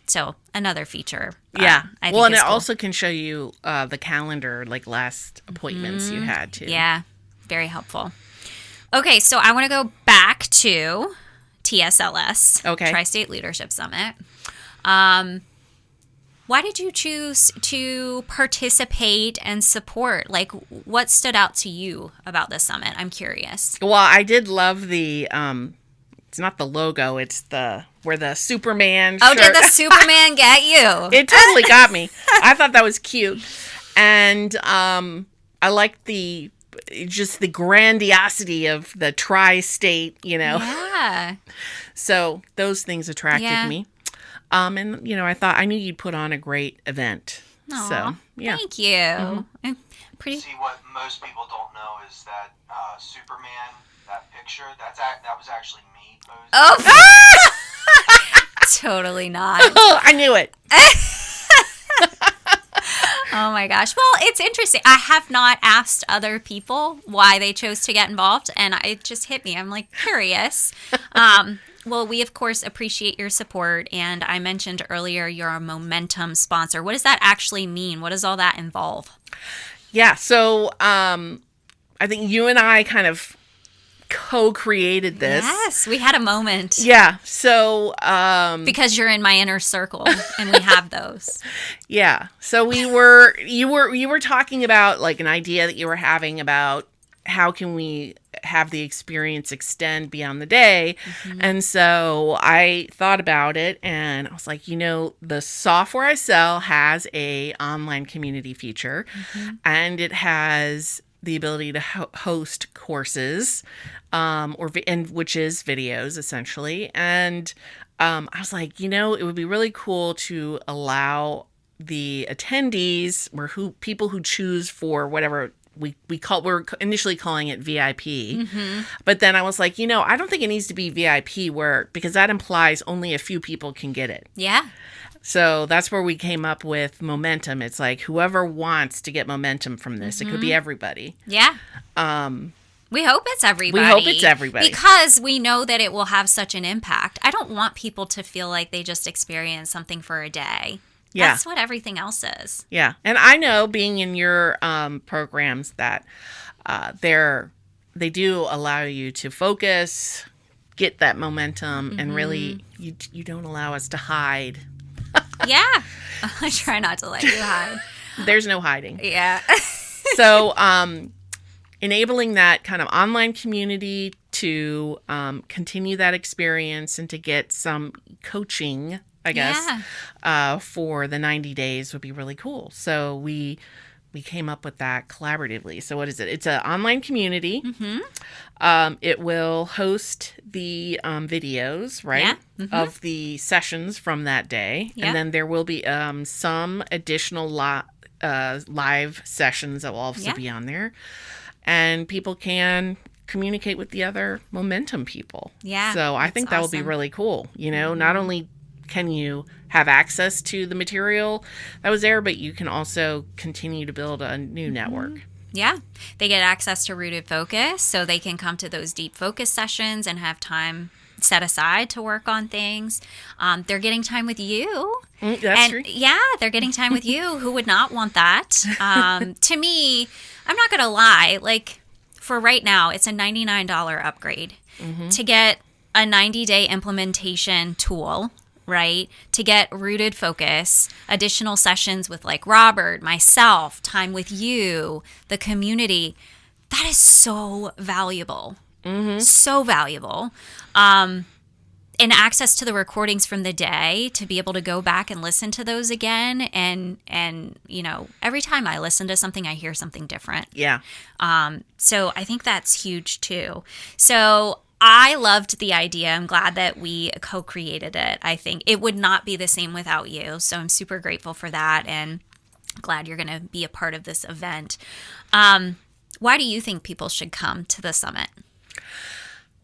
S1: So another feature.
S2: Yeah.
S1: I think
S2: well, and it
S1: cool.
S2: also can show you the calendar, like last appointments you had too.
S1: Yeah. Very helpful. Okay. So I want to go back to TSLS,
S2: Okay.
S1: Tri-State Leadership Summit. Why did you choose to participate and support? Like, what stood out to you about this summit? I'm curious.
S2: Well, I did love the, it's not the logo, it's where the Superman
S1: Oh,
S2: shirt.
S1: did the Superman get you?
S2: It totally got me. I thought that was cute. And I liked just the grandiosity of the tri-state,
S1: Yeah.
S2: So those things attracted
S1: Yeah.
S2: me. And, I thought I knew you'd put on a great event.
S1: Aw,
S2: So, yeah.
S1: Thank you. I'm pretty.
S3: See, what most people don't know is that Superman, that picture, that was actually me posing.
S1: Oh, totally not.
S2: I knew it.
S1: Oh my gosh. Well, it's interesting. I have not asked other people why they chose to get involved, and it just hit me. I'm like curious. Well, we of course appreciate your support, and I mentioned earlier you're a Momentum sponsor. What does that actually mean? What does all that involve?
S2: Yeah. So I think you and I kind of co-created this.
S1: Yes, we had a moment.
S2: Yeah. So
S1: Because you're in my inner circle, and we have those.
S2: yeah. So you were talking about like an idea that you were having about how can we have the experience extend beyond the day. Mm-hmm. And so I thought about it and I was like, the software I sell has a online community feature, mm-hmm. and it has the ability to host courses, which is videos essentially. And I was like, it would be really cool to allow the attendees people who choose for whatever we're initially calling it VIP. Mm-hmm. But then I was like, I don't think it needs to be VIP because that implies only a few people can get it.
S1: Yeah.
S2: So that's where we came up with Momentum. It's like whoever wants to get momentum from this, mm-hmm. It could be everybody.
S1: Yeah. We hope it's everybody.
S2: We hope it's everybody.
S1: Because we know that it will have such an impact. I don't want people to feel like they just experienced something for a day.
S2: Yeah.
S1: That's what everything else is.
S2: Yeah. And I know being in your programs that they do allow you to focus, get that momentum, mm-hmm. and really you don't allow us to hide.
S1: Yeah. I try not to let you hide.
S2: There's no hiding.
S1: Yeah.
S2: So enabling that kind of online community to continue that experience and to get some coaching, I guess, for the 90 days would be really cool. So we came up with that collaboratively. So what is it? It's an online community. Mm-hmm. It will host the videos, right, mm-hmm. of the sessions from that day. Yeah. And then there will be some additional live sessions that will also be on there. And people can communicate with the other Momentum people.
S1: Yeah.
S2: So I think that will be really cool. Mm-hmm. Not only can you have access to the material that was there, but you can also continue to build a new network.
S1: Yeah. They get access to Rooted Focus, so they can come to those deep focus sessions and have time set aside to work on things. They're getting time with you.
S2: That's true.
S1: Yeah, they're getting time with you. Who would not want that? To me, I'm not going to lie, like for right now, it's a $99 upgrade to get a 90-day implementation tool, right? To get rooted focus, additional sessions with like Robert, myself, time with you, the community. That is so valuable. So valuable. And access to the recordings from the day to be able to go back and listen to those again. And you know, every time I listen to something, I hear something different.
S2: Yeah.
S1: So I think that's huge too. So I loved the idea. I'm glad that we co-created it. I think it would not be the same without you. So I'm super grateful for that and glad you're going to be a part of this event. Why do you think people should come to the summit?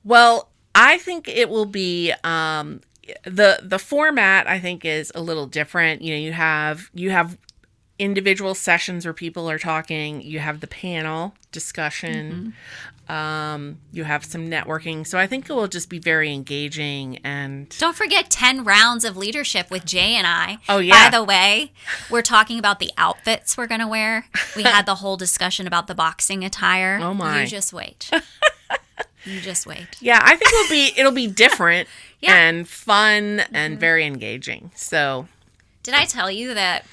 S2: Well, I think it will be the format. I think is a little different. You know, you have individual sessions where people are talking. You have the panel discussion. You have some networking. So I think it will just be very engaging. And
S1: don't forget 10 rounds of leadership with Jay and I.
S2: Oh, yeah.
S1: By the way, we're talking about the outfits we're going to wear. We had the whole discussion about the boxing attire.
S2: Oh, my.
S1: You just wait. You just wait.
S2: Yeah, I think it'll be different
S1: Yeah.
S2: and fun and very engaging. So,
S1: did I tell you that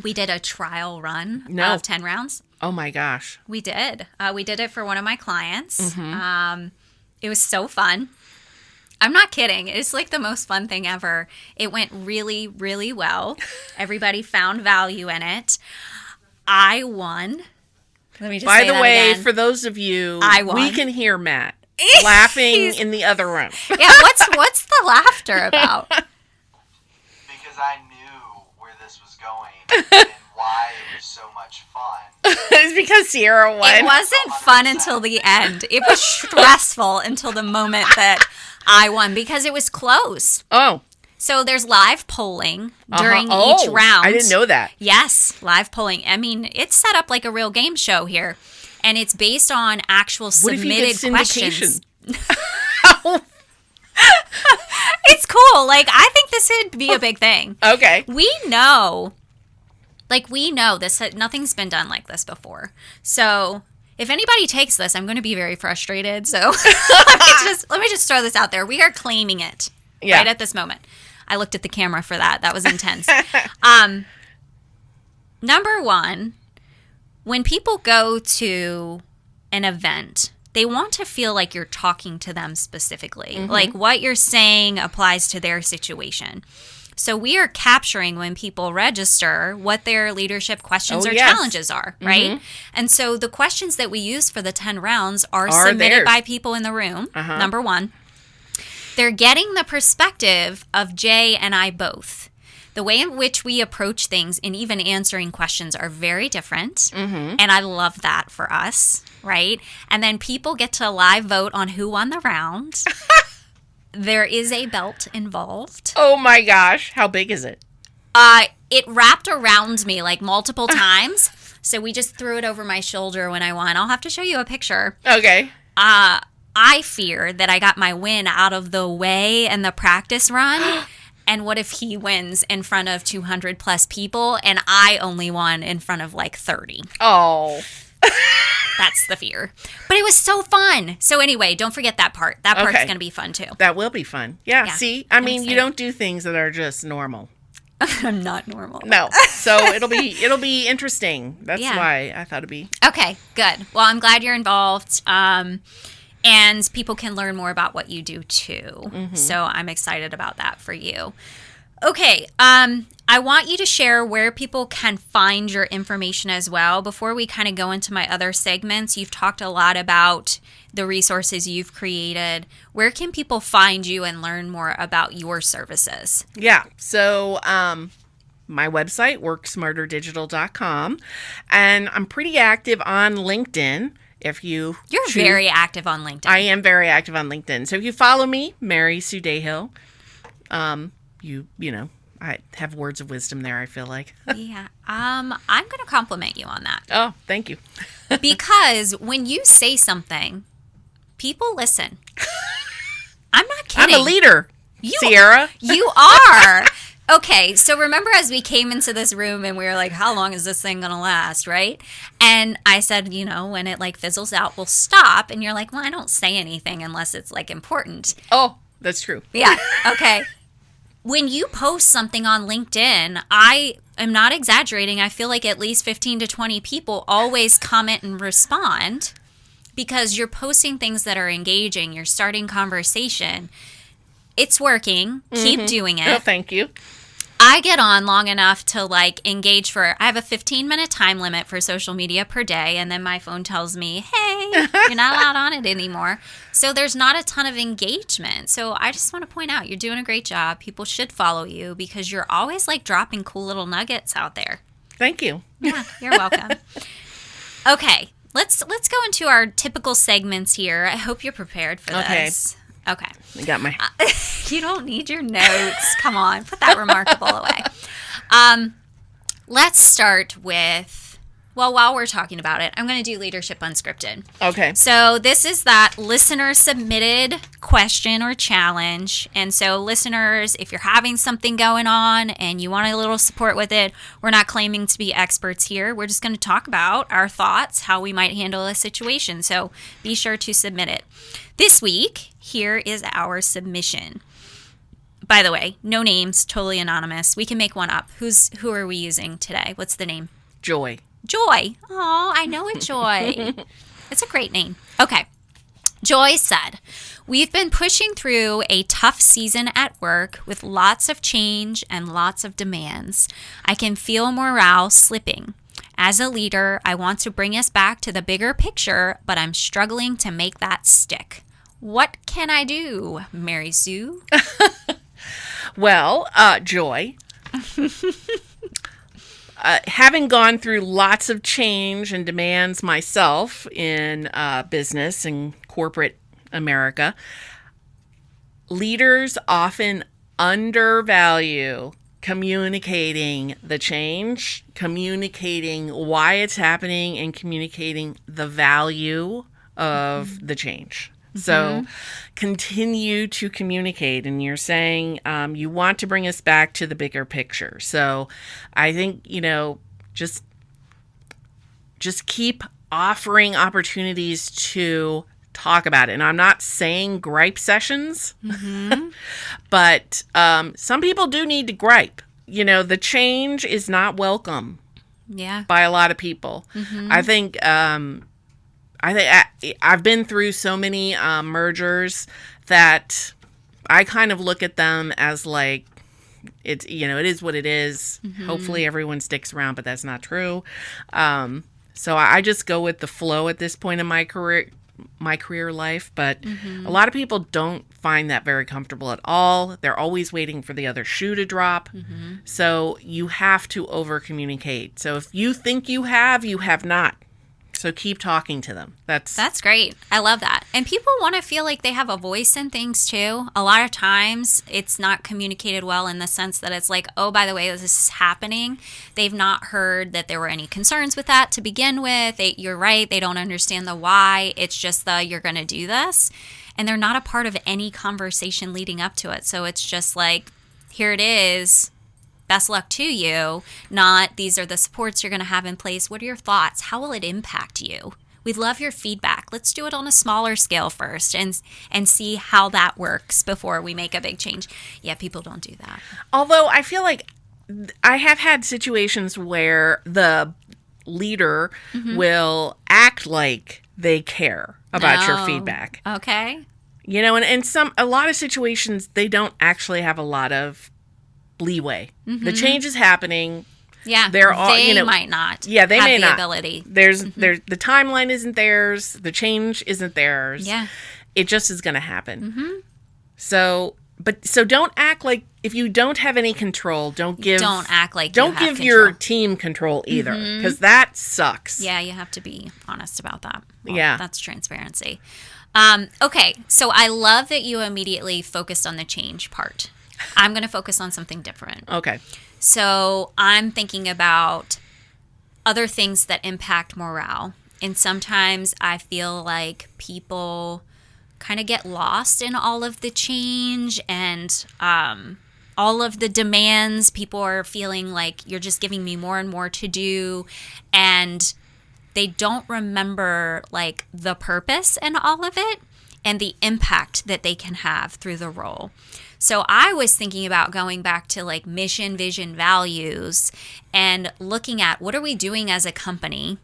S1: we did a trial run
S2: No.
S1: of 10 rounds?
S2: oh my gosh.
S1: We did. We did it for one of my clients. It was so fun. I'm not kidding. It's like the most fun thing ever. It went really, really well. Everybody found value in it. I won. Let me just
S2: By
S1: say
S2: the
S1: that
S2: way,
S1: again.
S2: for those of you,
S1: I won.
S2: we can hear Matt laughing in the other room.
S1: Yeah, what's the laughter about?
S3: Because I knew where this was going and why it was so much fun.
S2: It's because Sierra won.
S1: It wasn't fun until the end. It was stressful until the moment that I won because it was close.
S2: Oh.
S1: So there's live polling during
S2: Oh,
S1: each round.
S2: I didn't know that.
S1: Yes, live polling. I mean, it's set up like a real game show here. And it's based on actual
S2: What if you
S1: submitted
S2: get
S1: questions.
S2: syndication?
S1: It's cool. Like, I think this would be a big thing.
S2: Okay.
S1: We know this. Nothing's been done like this before. So if anybody takes this, I'm going to be very frustrated. So let me just throw this out there. We are claiming it right at this moment. I looked at the camera for that. That was intense. Number one, when people go to an event, they want to feel like you're talking to them specifically. Like what you're saying applies to their situation. So we are capturing when people register what their leadership questions or challenges are, right? And so the questions that we use for the 10 rounds are submitted
S2: theirs.
S1: by people in the room, number one. They're getting the perspective of Jay and I both. The way in which we approach things and even answering questions are very different. And I love that for us, right? And then people get to live vote on who won the round. There is a belt involved.
S2: Oh my gosh. How big is it?
S1: It wrapped around me like multiple times. So we just threw it over my shoulder when I won. I'll have to show you a picture.
S2: Okay.
S1: I fear that I got my win out of the way in the practice run. And what if he wins in front of 200 plus people and I only won in front of like 30?
S2: Oh.
S1: That's the fear. But it was so fun. So anyway, don't forget that part. That part's
S2: Okay.
S1: going to be fun too.
S2: That will be fun. Yeah.
S1: Yeah.
S2: See, I mean, you
S1: excited.
S2: don't do things that are just normal.
S1: I'm not normal.
S2: No. So it'll be interesting. That's
S1: Yeah.
S2: why I thought it'd be.
S1: Okay, good. Well, I'm glad you're involved. And people can learn more about what you do too. So I'm excited about that for you. Okay, I want you to share where people can find your information as well. Before we kind of go into my other segments, you've talked a lot about the resources you've created. Where can people find you and learn more about your services?
S2: Yeah. So my website, worksmarterdigital.com. And I'm pretty active on LinkedIn. If you
S1: You're
S2: choose-
S1: very active on LinkedIn.
S2: I am very active on LinkedIn. So if you follow me, Mary Sue Dahill, you know, I have words of wisdom there, I feel like.
S1: Yeah. I'm going to compliment you on that.
S2: Oh, thank you.
S1: Because when you say something, people listen. I'm not kidding.
S2: I'm a leader, Sierra.
S1: You are. Okay, so remember as we came into this room and we were like, how long is this thing going to last, right? And I said, when it like fizzles out, we'll stop. And you're like, well, I don't say anything unless it's like important.
S2: Oh, that's true.
S1: Yeah, okay. When you post something on LinkedIn, I am not exaggerating. I feel like at least 15 to 20 people always comment and respond because you're posting things that are engaging. You're starting conversation. It's working. Keep doing it.
S2: Oh, thank you.
S1: I get on long enough to like engage I have a 15-minute time limit for social media per day. And then my phone tells me, hey, you're not allowed on it anymore. So there's not a ton of engagement. So I just want to point out, you're doing a great job. People should follow you because you're always like dropping cool little nuggets out there.
S2: Thank you.
S1: Yeah, you're welcome. Okay, let's go into our typical segments here. I hope you're prepared for this. Okay.
S2: I got my...
S1: You don't need your notes. Come on, put that remarkable away. Let's start with, while we're talking about it, I'm going to do Leadership Unscripted.
S2: Okay.
S1: So this is that listener submitted question or challenge. And so listeners, if you're having something going on and you want a little support with it, we're not claiming to be experts here. We're just going to talk about our thoughts, how we might handle a situation. So be sure to submit it. This week, here is our submission. By the way, no names, totally anonymous. We can make one up. Who are we using today? What's the name?
S2: Joy.
S1: Joy. Oh, I know it, Joy. It's a great name. Okay. Joy said, we've been pushing through a tough season at work with lots of change and lots of demands. I can feel morale slipping. As a leader, I want to bring us back to the bigger picture, but I'm struggling to make that stick. What can I do, Mary Sue?
S2: Well, Joy, having gone through lots of change and demands myself in business and corporate America, leaders often undervalue communicating the change, communicating why it's happening, and communicating the value of the change. So continue to communicate. And you're saying you want to bring us back to the bigger picture. So I think, just keep offering opportunities to talk about it. And I'm not saying gripe sessions, but some people do need to gripe. The change is not welcome by a lot of people. I think I've been through so many mergers that I kind of look at them as like, it is what it is. Hopefully everyone sticks around, but that's not true. So I just go with the flow at this point in my career life. But a lot of people don't find that very comfortable at all. They're always waiting for the other shoe to drop. So you have to over communicate. So if you think you have not. So keep talking to them. That's
S1: great. I love that. And people want to feel like they have a voice in things too. A lot of times it's not communicated well in the sense that it's like, oh, by the way, this is happening. They've not heard that there were any concerns with that to begin with. You're right. They don't understand the why. It's just you're going to do this. And they're not a part of any conversation leading up to it. So it's just like, here it is. Best luck to you, not these are the supports you're going to have in place. What are your thoughts? How will it impact you? We'd love your feedback. Let's do it on a smaller scale first and see how that works before we make a big change. Yeah, people don't do that.
S2: Although I feel like I have had situations where the leader will act like they care about your feedback.
S1: Okay.
S2: And a lot of situations, they don't actually have a lot of leeway. The change is happening.
S1: Yeah,
S2: they're all,
S1: they might not.
S2: Yeah, they
S1: have
S2: may
S1: the
S2: not.
S1: Ability.
S2: There's the timeline isn't theirs. The change isn't theirs.
S1: Yeah,
S2: it just is going to happen. So don't act like if you don't have any control. Don't
S1: act like
S2: don't give
S1: control.
S2: your team control either, because that sucks.
S1: Yeah, you have to be honest about that.
S2: Yeah,
S1: that's transparency. Okay, so I love that you immediately focused on the change part. I'm going to focus on something different.
S2: Okay.
S1: So I'm thinking about other things that impact morale. And sometimes I feel like people kind of get lost in all of the change and all of the demands. People are feeling like you're just giving me more and more to do, and they don't remember like the purpose in all of it and the impact that they can have through the role. So I was thinking about going back to like mission, vision, values, and looking at what are we doing as a company,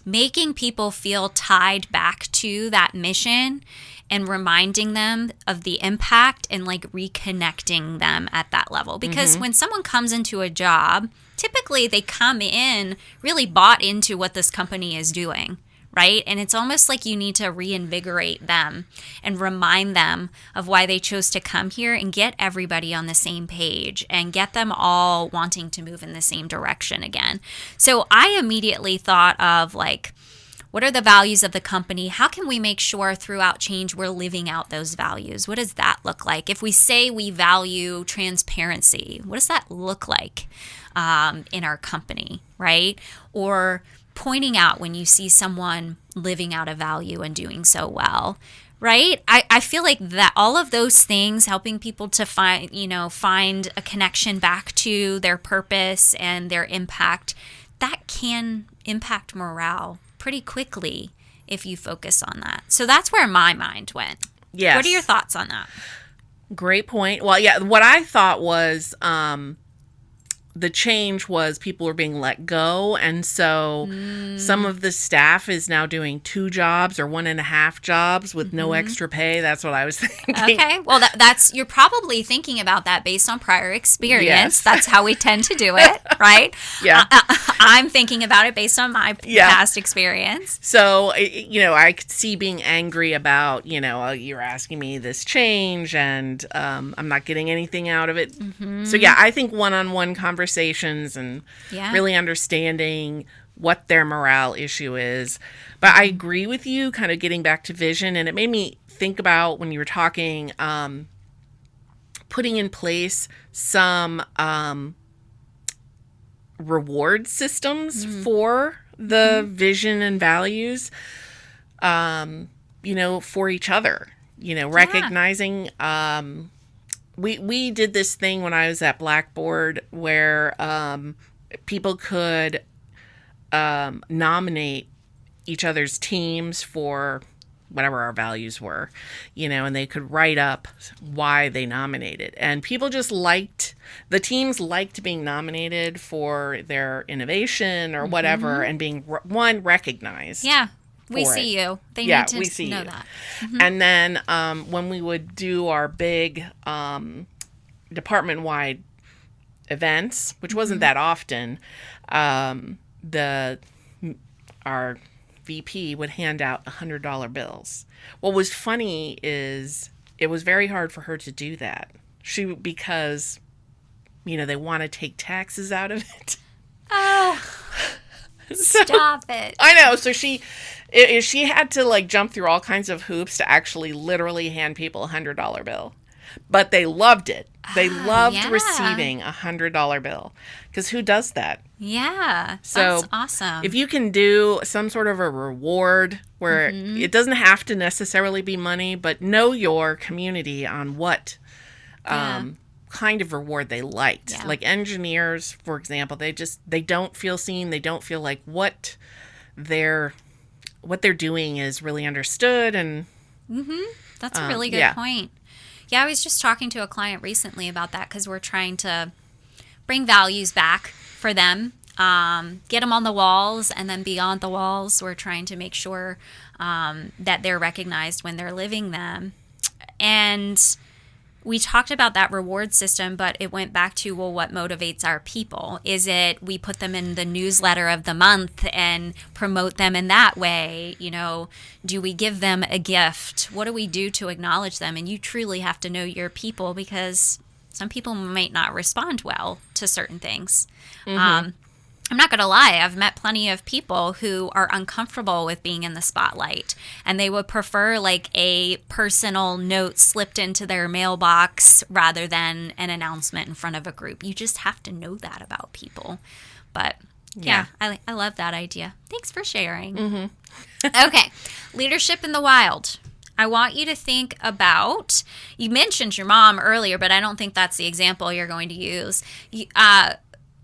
S1: making people feel tied back to that mission and reminding them of the impact and like reconnecting them at that level. Because when someone comes into a job, typically they come in really bought into what this company is doing, right? And it's almost like you need to reinvigorate them and remind them of why they chose to come here and get everybody on the same page and get them all wanting to move in the same direction again. So I immediately thought of like, what are the values of the company? How can we make sure throughout change we're living out those values? What does that look like? If we say we value transparency, what does that look like in our company, right? Or pointing out when you see someone living out a value and doing so well, right? I feel like that all of those things, helping people to find a connection back to their purpose and their impact, that can impact morale pretty quickly if you focus on that. So that's where my mind went.
S2: Yes.
S1: What are your thoughts on that?
S2: Great point. Well, yeah, what I thought was the change was people were being let go. And so some of the staff is now doing 2 jobs or 1.5 jobs with no extra pay. That's what I was thinking.
S1: Okay. Well, that's you're probably thinking about that based on prior experience.
S2: Yes.
S1: That's how we tend to do it, right?
S2: Yeah.
S1: I'm thinking about it based on my past experience.
S2: So, I could see being angry about, you're asking me this change and I'm not getting anything out of it. So, yeah, I think one-on-one conversations and really understanding what their morale issue is. But I agree with you, kind of getting back to vision. And it made me think about when you were talking, putting in place some reward systems for the vision and values, for each other, recognizing, we did this thing when I was at Blackboard where, people could, nominate each other's teams for whatever our values were, and they could write up why they nominated. And people just the teams liked being nominated for their innovation or whatever and being, recognized.
S1: Yeah, we see you. They need to know that.
S2: And then when we would do our big department-wide events, which wasn't that often, our VP would hand out $100 bills. What was funny is it was very hard for her to do that. Because they want to take taxes out of it.
S1: Oh, stop it.
S2: I know. So she had to jump through all kinds of hoops to actually literally hand people a $100 bill. But they loved it. They loved receiving a $100 bill. Because who does that?
S1: Yeah,
S2: so
S1: that's awesome.
S2: If you can do some sort of a reward where it doesn't have to necessarily be money, but know your community on what kind of reward they liked.
S1: Yeah.
S2: Like engineers, for example, they don't feel seen. They don't feel like what they're doing is really understood. And
S1: that's a really good point. Yeah, I was just talking to a client recently about that because we're trying to bring values back for them, get them on the walls, and then beyond the walls, we're trying to make sure that they're recognized when they're living them. And we talked about that reward system, but it went back to, well, what motivates our people? Is it we put them in the newsletter of the month and promote them in that way? Do we give them a gift? What do we do to acknowledge them? And you truly have to know your people because some people might not respond well to certain things. I'm not going to lie. I've met plenty of people who are uncomfortable with being in the spotlight, and they would prefer a personal note slipped into their mailbox rather than an announcement in front of a group. You just have to know that about people. But yeah, I love that idea. Thanks for sharing. Okay. Leadership in the wild. I want you to think about, you mentioned your mom earlier, but I don't think that's the example you're going to use.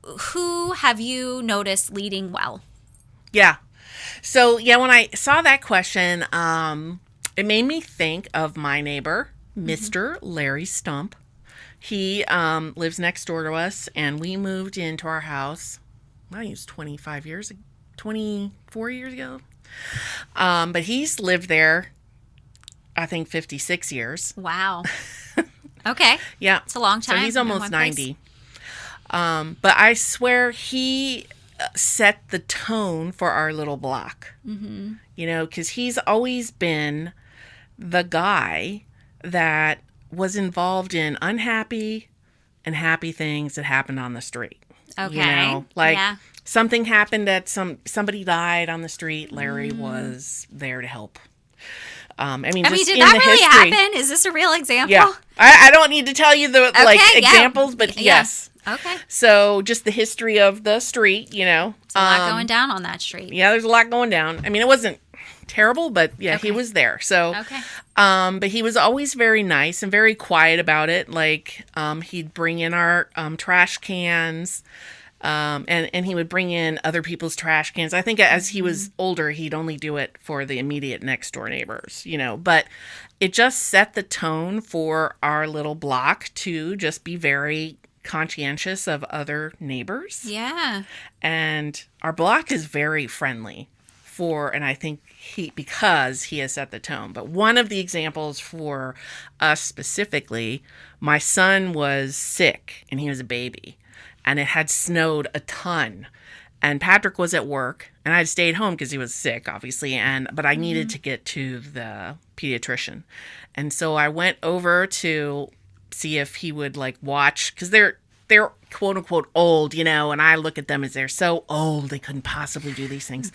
S1: Who have you noticed leading well?
S2: Yeah. So, yeah, when I saw that question, it made me think of my neighbor, Mr. Larry Stump. He lives next door to us, and we moved into our house, I think it was 24 years ago. But he's lived there, I think, 56 years.
S1: Wow. Okay.
S2: Yeah.
S1: It's a long time.
S2: So he's almost 90. But I swear he set the tone for our little block. Mm-hmm. You know, because he's always been the guy that was involved in unhappy and happy things that happened on the street.
S1: Okay.
S2: You know, like something happened that somebody died on the street. Larry was there to help. I mean, just
S1: did
S2: in
S1: that
S2: the
S1: really
S2: history,
S1: happen? Is this a real example?
S2: Yeah. I don't need to tell you the examples, but
S1: Yeah.
S2: yes.
S1: Okay.
S2: So just the history of the street, you know.
S1: There's a lot going down on that street.
S2: Yeah, there's a lot going down. I mean, it wasn't terrible, but yeah, he was there. So, but he was always very nice and very quiet about it. Like, he'd bring in our trash cans, and he would bring in other people's trash cans. I think as he was older, he'd only do it for the immediate next door neighbors, you know. But it just set the tone for our little block to just be very conscientious of other neighbors.
S1: Yeah.
S2: And our block is very friendly and I think because he has set the tone. But one of the examples for us specifically, my son was sick and he was a baby and it had snowed a ton. And Patrick was at work and I stayed home because he was sick, obviously. But I needed to get to the pediatrician. And so I went over to see if he would watch, because they're quote unquote old, you know, and I look at them as they're so old they couldn't possibly do these things.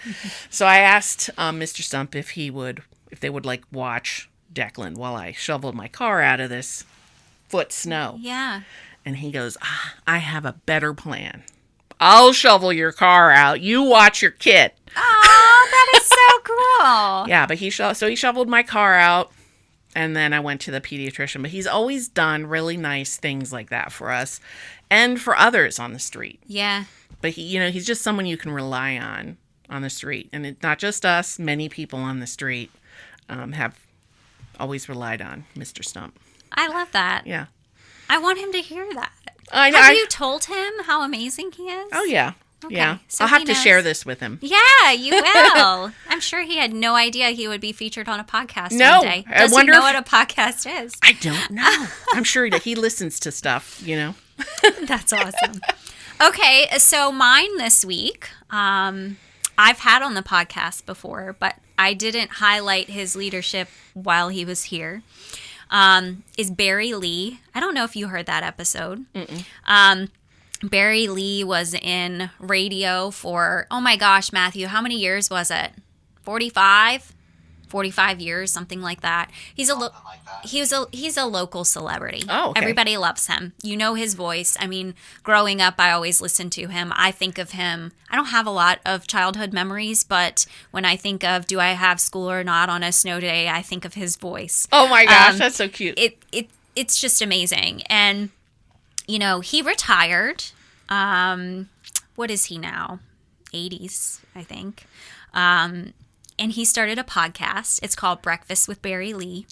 S2: So I asked Mr. Stump if they would watch Declan while I shoveled my car out of this foot snow.
S1: Yeah.
S2: And he goes, I have a better plan. I'll shovel your car out. You watch your kid.
S1: Oh, that is so cool.
S2: Yeah, but he shoveled my car out. And then I went to the pediatrician. But he's always done really nice things like that for us and for others on the street.
S1: Yeah.
S2: But he's just someone you can rely on the street. And it's not just us. Many people on the street have always relied on Mr. Stump.
S1: I love that.
S2: Yeah.
S1: I want him to hear that.
S2: I know.
S1: Have you told him how amazing he is?
S2: Oh, yeah.
S1: Okay.
S2: Yeah.
S1: So
S2: I'll have to share this with him.
S1: Yeah, you will. I'm sure he had no idea he would be featured on a podcast one day. Does he know what a podcast is?
S2: I don't know. I'm sure he listens to stuff, you know.
S1: That's awesome. Okay, so mine this week, I've had on the podcast before, but I didn't highlight his leadership while he was here, is Barry Lee. I don't know if you heard that episode. Barry Lee was in radio for, oh my gosh, Matthew, how many years was it? 45 years, something like that. He's a local celebrity.
S2: Oh, okay.
S1: Everybody loves him. You know his voice. I mean, growing up, I always listened to him. I think of him. I don't have a lot of childhood memories, but when I think of do I have school or not on a snow day, I think of his voice.
S2: Oh my gosh, that's so cute.
S1: It's just amazing. And you know, he retired. What is he now? 80s, I think. And he started a podcast. It's called Breakfast with Barry Lee.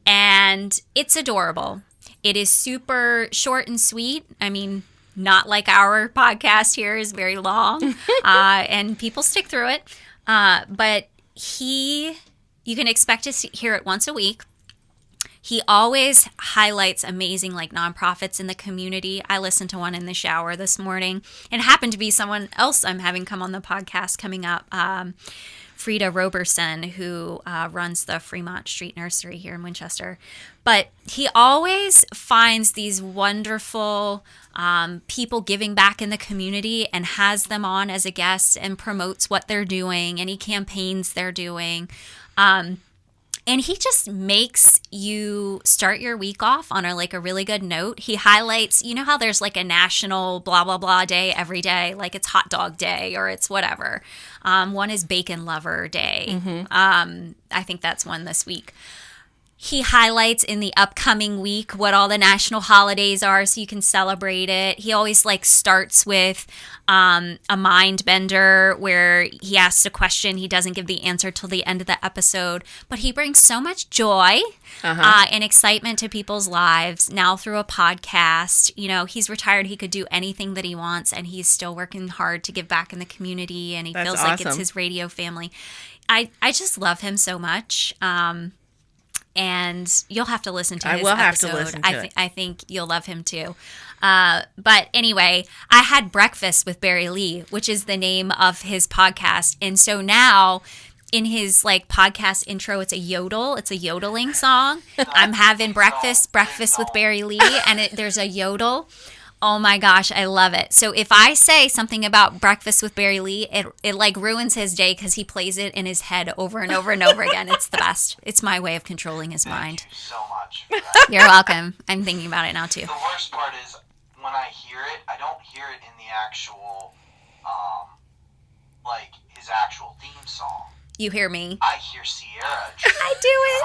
S1: And it's adorable. It is super short and sweet. I mean, not like our podcast here is very long. And people stick through it. But you can expect to hear it once a week. He always highlights amazing nonprofits in the community. I listened to one in the shower this morning. It happened to be someone else I'm having come on the podcast coming up, Frida Roberson, who runs the Fremont Street Nursery here in Winchester. But he always finds these wonderful people giving back in the community and has them on as a guest and promotes what they're doing, any campaigns they're doing. And he just makes you start your week off on a really good note. He highlights, you know how there's a national blah, blah, blah day every day, like it's hot dog day or it's whatever. One is bacon lover day. I think that's one this week. He highlights in the upcoming week what all the national holidays are so you can celebrate it. He always like starts with a mind bender where he asks a question. He doesn't give the answer till the end of the episode, but he brings so much joy and excitement to people's lives now through a podcast. You know, he's retired. He could do anything that he wants, and he's still working hard to give back in the community, and he feels like it's his radio family. I just love him so much. And you'll have to listen to his episode. I will have to listen to it. I think you'll love him too. But anyway, I had breakfast with Barry Lee, which is the name of his podcast. And so now in his like podcast intro, it's a yodel. It's a yodeling song. I'm having breakfast with Barry Lee, and there's a yodel. Oh my gosh, I love it. So if I say something about breakfast with Barry Lee, it like ruins his day because he plays it in his head over and over and over again. It's the best. It's my way of controlling his mind.
S3: Thank you so much for that.
S1: You're welcome. I'm thinking about it now too.
S3: The worst part is when I hear it, I don't hear it in the actual, like his actual theme song.
S1: You hear me?
S3: I hear Sierra.
S1: I do it.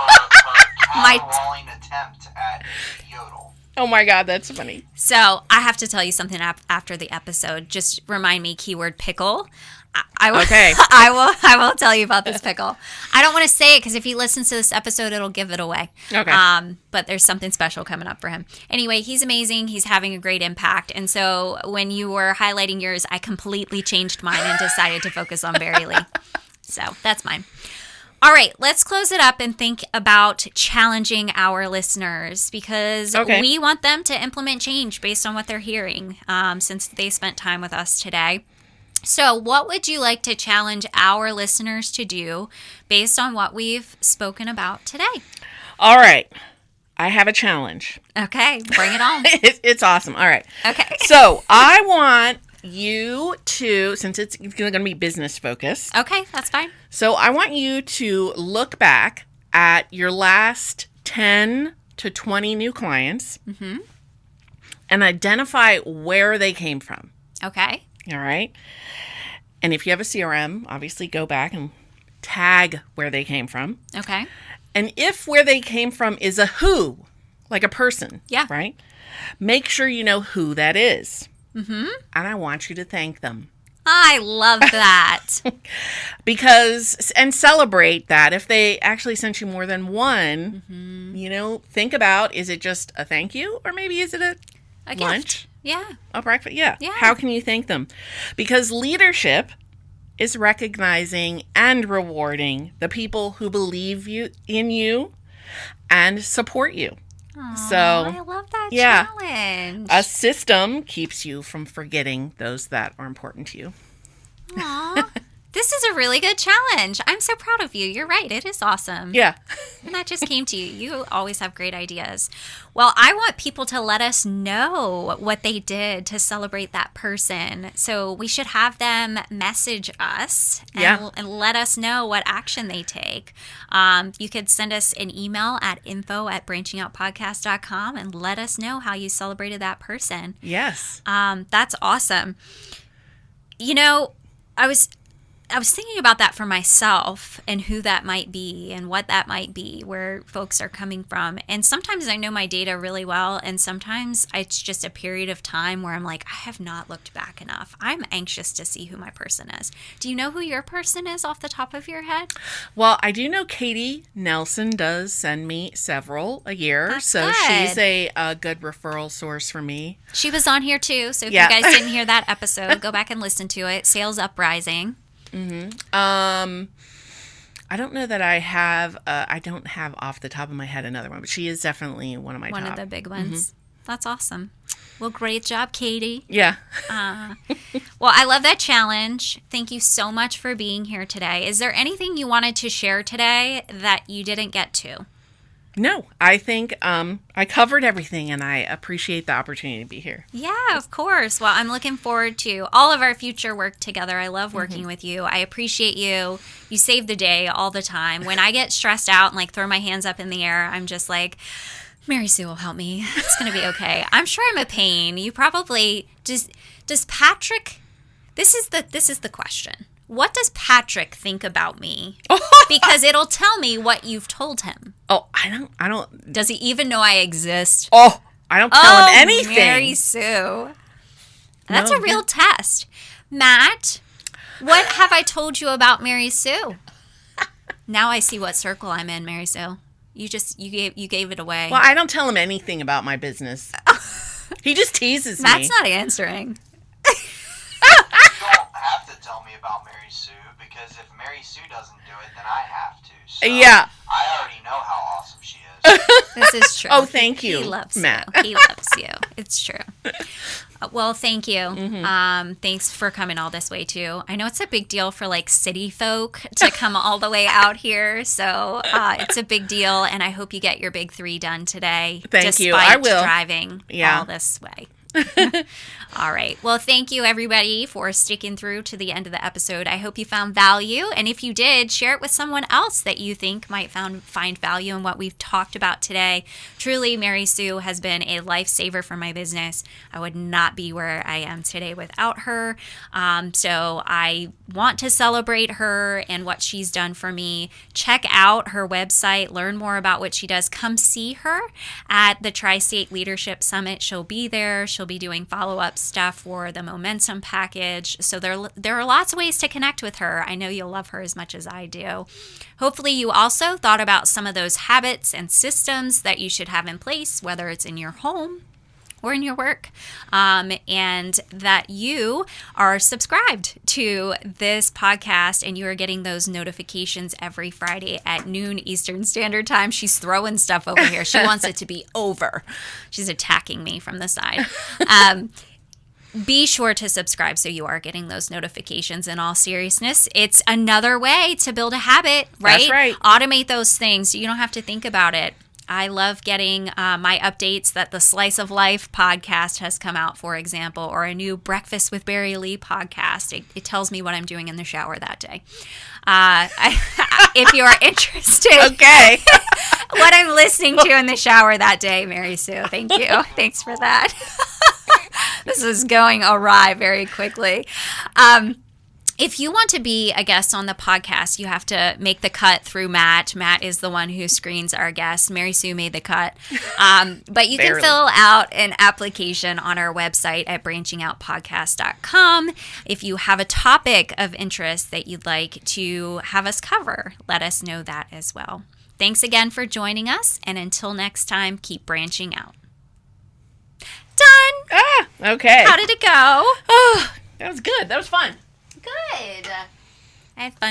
S3: Her caterwauling attempt at yodel.
S2: Oh my God, that's funny.
S1: So I have to tell you something after the episode. Just remind me, keyword pickle.
S2: Okay.
S1: I will tell you about this pickle. I don't want to say it because if he listens to this episode, it'll give it away.
S2: Okay.
S1: But there's something special coming up for him. Anyway, he's amazing. He's having a great impact. And so when you were highlighting yours, I completely changed mine and decided to focus on Barry Lee. So that's mine. All right, let's close it up and think about challenging our listeners because we want them to implement change based on what they're hearing since they spent time with us today. So what would you like to challenge our listeners to do based on what we've spoken about today?
S2: All right. I have a challenge.
S1: Okay, bring it on.
S2: It's awesome. All right.
S1: Okay.
S2: So I want you to, since it's going to be business focused.
S1: Okay, that's fine.
S2: So I want you to look back at your last 10 to 20 new clients and identify where they came from.
S1: Okay.
S2: All right. And if you have a CRM, obviously go back and tag where they came from.
S1: Okay.
S2: And if where they came from is a who, like a person, right? Make sure you know who that is. And I want you to thank them.
S1: I love that.
S2: And celebrate that. If they actually sent you more than one, you know, think about, is it just a thank you? Or maybe is it a lunch?
S1: Gift. Yeah.
S2: A breakfast? Yeah. How can you thank them? Because leadership is recognizing and rewarding the people who believe in you and support you.
S1: Aww,
S2: so
S1: I love that challenge.
S2: A system keeps you from forgetting those that are important to you.
S1: Aww. This is a really good challenge. I'm so proud of you. You're right. It is awesome.
S2: Yeah.
S1: And that just came to you. You always have great ideas. Well, I want people to let us know what they did to celebrate that person. So we should have them message us and let us know what action they take. You could send us an email at info@branchingoutpodcast.com and let us know how you celebrated that person.
S2: Yes.
S1: That's awesome. You know, I was thinking about that for myself and who that might be and what that might be, where folks are coming from. And sometimes I know my data really well, and sometimes it's just a period of time where I'm like, I have not looked back enough. I'm anxious to see who my person is. Do you know who your person is off the top of your head?
S2: Well, I do know Katie Nelson does send me several a year.
S1: That's
S2: so
S1: good.
S2: She's a good referral source for me.
S1: She was on here too. So if you guys didn't hear that episode, go back and listen to it. Sales Uprising.
S2: I don't know that I have. I don't have off the top of my head another one, but she is definitely one of my top.
S1: One of the big ones. That's awesome. Well, great job, Katie.
S2: Yeah.
S1: Well, I love that challenge. Thank you so much for being here today. Is there anything you wanted to share today that you didn't get to?
S2: No, I think I covered everything, and I appreciate the opportunity to be here.
S1: Yeah, of course. Well, I'm looking forward to all of our future work together. I love working with you. I appreciate you. You save the day all the time. When I get stressed out and like throw my hands up in the air, I'm just like, Mary Sue will help me. It's going to be okay. I'm sure I'm a pain. You probably does Patrick, this is the question. What does Patrick think about me? Because it'll tell me what you've told him.
S2: Oh, I don't.
S1: Does he even know I exist?
S2: Oh, I don't tell him anything.
S1: Mary Sue. That's
S2: No,
S1: a real test. Matt, what have I told you about Mary Sue? Now I see what circle I'm in, Mary Sue. You gave it away.
S2: Well, I don't tell him anything about my business. He just teases me.
S1: Matt's not answering.
S3: You don't have to tell me about Mary Sue, because if Mary Sue doesn't do it, then I have to. So
S2: Yeah.
S3: I already know how awesome she is.
S1: This is true.
S2: Oh, thank you,
S1: He loves
S2: Matt.
S1: you. He loves you. It's true. Well, thank you.
S2: Mm-hmm.
S1: Thanks for coming all this way too. I know it's a big deal for like city folk to come all the way out here, so it's a big deal, and I hope you get your big 3 done today.
S2: Thank you.
S1: Despite
S2: I will.
S1: driving all this way. All right. Well, thank you everybody for sticking through to the end of the episode. I hope you found value. And if you did, share it with someone else that you think might find value in what we've talked about today. Truly, Mary Sue has been a lifesaver for my business. I would not be where I am today without her. So I want to celebrate her and what she's done for me. Check out her website, learn more about what she does. Come see her at the Tri-State Leadership Summit. She'll be there. She'll be doing follow-up stuff for the Momentum package. So there are lots of ways to connect with her. I know you'll love her as much as I do. Hopefully you also thought about some of those habits and systems that you should have in place, whether it's in your home or in your work, and that you are subscribed to this podcast and you are getting those notifications every Friday at noon Eastern Standard Time. She's throwing stuff over here. She wants it to be over. She's attacking me from the side. Be sure to subscribe so you are getting those notifications. In all seriousness, it's another way to build a habit, right?
S2: That's right.
S1: Automate those things so you don't have to think about it. I love getting my updates that the Slice of Life podcast has come out, for example, or a new Breakfast with Barry Lee podcast. It tells me what I'm doing in the shower that day. If you are interested,
S2: Okay.
S1: what I'm listening to in the shower that day, Mary Sue, thank you. Thanks for that. This is going awry very quickly. If you want to be a guest on the podcast, you have to make the cut through Matt. Matt is the one who screens our guests. Mary Sue made the cut. But you can fill out an application on our website at branchingoutpodcast.com. If you have a topic of interest that you'd like to have us cover, let us know that as well. Thanks again for joining us. And until next time, keep branching out. Done.
S2: Okay.
S1: How did it go?
S2: Oh, that was good. That was fun.
S1: Good. I had fun.